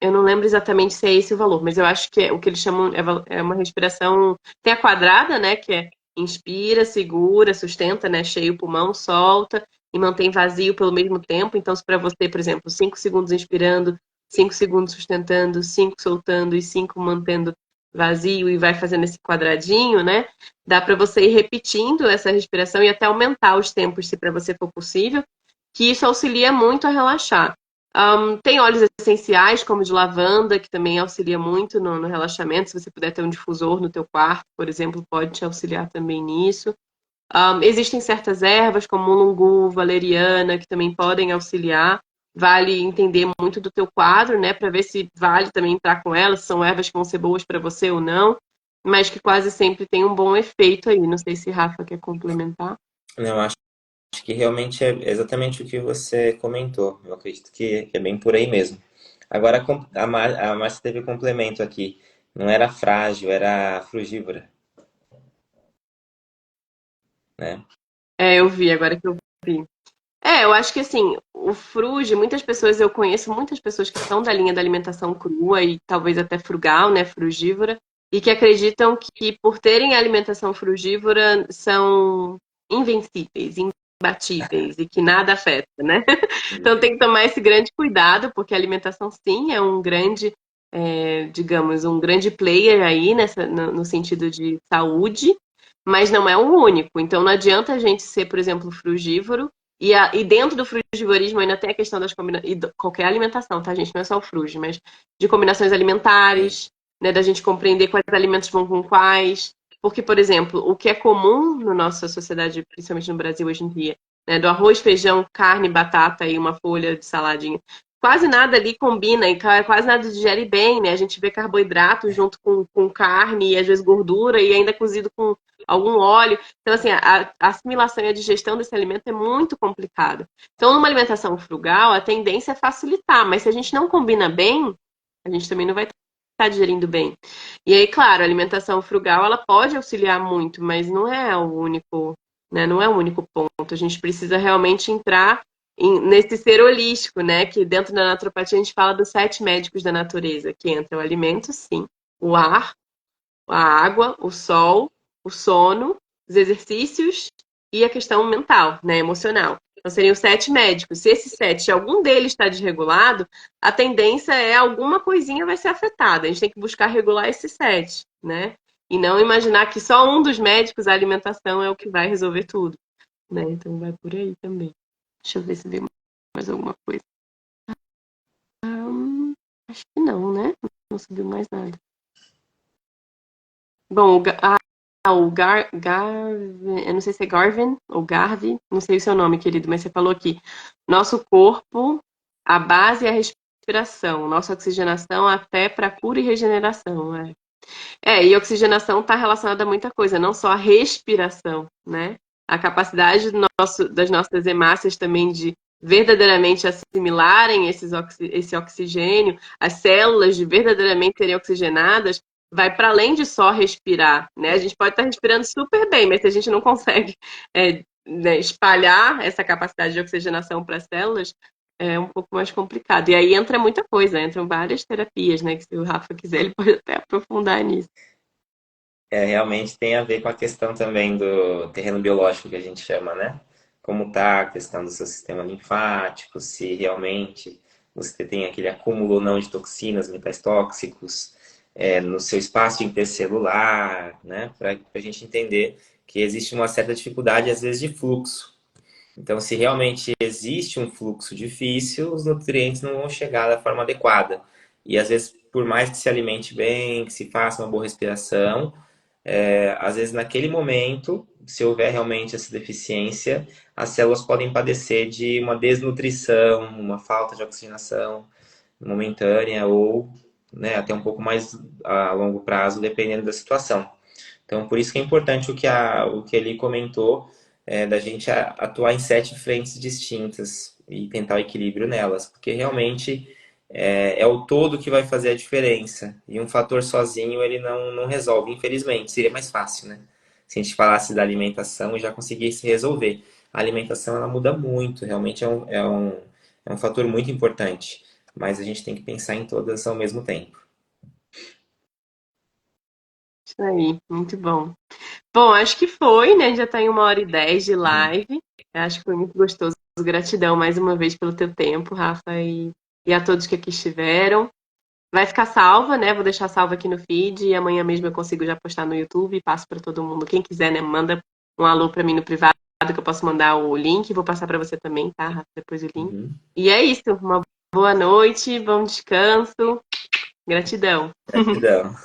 eu não lembro exatamente se é esse o valor, mas eu acho que o que eles chamam é uma respiração. Tem a quadrada, né, que é inspira, segura, sustenta, né, cheio o pulmão, solta e mantém vazio pelo mesmo tempo. Então, se para você, por exemplo, 5 segundos inspirando, 5 segundos sustentando, 5 soltando e 5 mantendo vazio e vai fazendo esse quadradinho, né? Dá para você ir repetindo essa respiração e até aumentar os tempos, se para você for possível, que isso auxilia muito a relaxar. Tem óleos essenciais, como de lavanda, que também auxilia muito no relaxamento. Se você puder ter um difusor no teu quarto, por exemplo, pode te auxiliar também nisso. Existem certas ervas, como mulungu, valeriana, que também podem auxiliar. Vale entender muito do teu quadro, né, para ver se vale também entrar com elas, se são ervas que vão ser boas para você ou não, mas que quase sempre tem um bom efeito aí. Não sei se Rafa quer complementar. eu acho que realmente é exatamente o que você comentou. Eu acredito que é bem por aí mesmo. Agora, a Márcia teve um complemento aqui. Não era frágil, era frugívora, né? Eu vi, agora que eu vi. Eu acho que assim, o fruge, muitas pessoas, eu conheço muitas pessoas que são da linha da alimentação crua e talvez até frugal, né, frugívora, e que acreditam que por terem alimentação frugívora são invencíveis, imbatíveis e que nada afeta, né? Então tem que tomar esse grande cuidado, porque a alimentação sim é um grande, digamos, um grande player aí no sentido de saúde, mas não é o único. Então não adianta a gente ser, por exemplo, frugívoro e dentro do frugivorismo ainda tem a questão das combinações, e qualquer alimentação, tá, gente? Não é só o frugi, mas de combinações Sim. alimentares, né? Da gente compreender quais alimentos vão com quais. Porque, por exemplo, o que é comum na nossa sociedade, principalmente no Brasil hoje em dia, né? Do arroz, feijão, carne, batata e uma folha de saladinha. Quase nada ali combina e quase nada digere bem, né? A gente vê carboidrato junto com carne e às vezes gordura e ainda cozido com algum óleo. Então, assim, a assimilação e a digestão desse alimento é muito complicada. Então, numa alimentação frugal, a tendência é facilitar, mas se a gente não combina bem, a gente também não vai estar digerindo bem. E aí, claro, a alimentação frugal, ela pode auxiliar muito, mas não é o único, né? Não é o único ponto. A gente precisa realmente entrar nesse ser holístico, né? Que dentro da naturopatia a gente fala dos 7 médicos da natureza, que entra o alimento, sim, o ar, a água, o sol, o sono, os exercícios e a questão mental, né, emocional. Então seriam 7 médicos. Se esses 7, se algum deles está desregulado, a tendência é alguma coisinha vai ser afetada. A gente tem que buscar regular esses 7, né? E não imaginar que só um dos médicos, a alimentação, é o que vai resolver tudo, né? Então vai por aí também. Deixa eu ver se veio mais alguma coisa. Acho que não, né? Não subiu mais nada. Bom, Garvin, eu não sei se é Garvin ou Garvin, não sei o seu nome, querido, mas você falou aqui. Nosso corpo, a base é a respiração, nossa oxigenação até para cura e regeneração. E oxigenação está relacionada a muita coisa, não só a respiração, né? A capacidade das nossas hemácias também de verdadeiramente assimilarem esse oxigênio, as células de verdadeiramente serem oxigenadas, vai para além de só respirar, né? A gente pode estar respirando super bem, mas se a gente não consegue né, espalhar essa capacidade de oxigenação para as células, é um pouco mais complicado. E aí entra muita coisa, entram várias terapias, né? Que se o Rafa quiser, ele pode até aprofundar nisso. Realmente tem a ver com a questão também do terreno biológico que a gente chama, né? Como tá a questão do seu sistema linfático, se realmente você tem aquele acúmulo ou não de toxinas, metais tóxicos, no seu espaço intercelular, né? Para a gente entender que existe uma certa dificuldade, às vezes, de fluxo. Então, se realmente existe um fluxo difícil, os nutrientes não vão chegar da forma adequada. E às vezes, por mais que se alimente bem, que se faça uma boa respiração, às vezes naquele momento, se houver realmente essa deficiência, as células podem padecer de uma desnutrição, uma falta de oxigenação momentânea ou, né, até um pouco mais a longo prazo, dependendo da situação. Então, por isso que é importante o que ele comentou, da gente atuar em 7 frentes distintas e tentar o equilíbrio nelas, porque realmente é o todo que vai fazer a diferença. E um fator sozinho ele não resolve, infelizmente. Seria mais fácil, né? Se a gente falasse da alimentação e já conseguisse resolver. A alimentação ela muda muito, realmente é um fator muito importante. Mas a gente tem que pensar em todas ao mesmo tempo. Isso aí, muito bom. Bom, acho que foi, né? Já tá em 1h10 de Uhum. live. Acho que foi muito gostoso. Gratidão mais uma vez pelo teu tempo, Rafa, e a todos que aqui estiveram. Vai ficar salva, né? Vou deixar salva aqui no feed e amanhã mesmo eu consigo já postar no YouTube e passo para todo mundo. Quem quiser, né? Manda um alô para mim no privado que eu posso mandar o link. Vou passar para você também, tá, Rafa? Depois o link. Uhum. E é isso. Uma boa noite, bom descanso. Gratidão. Gratidão.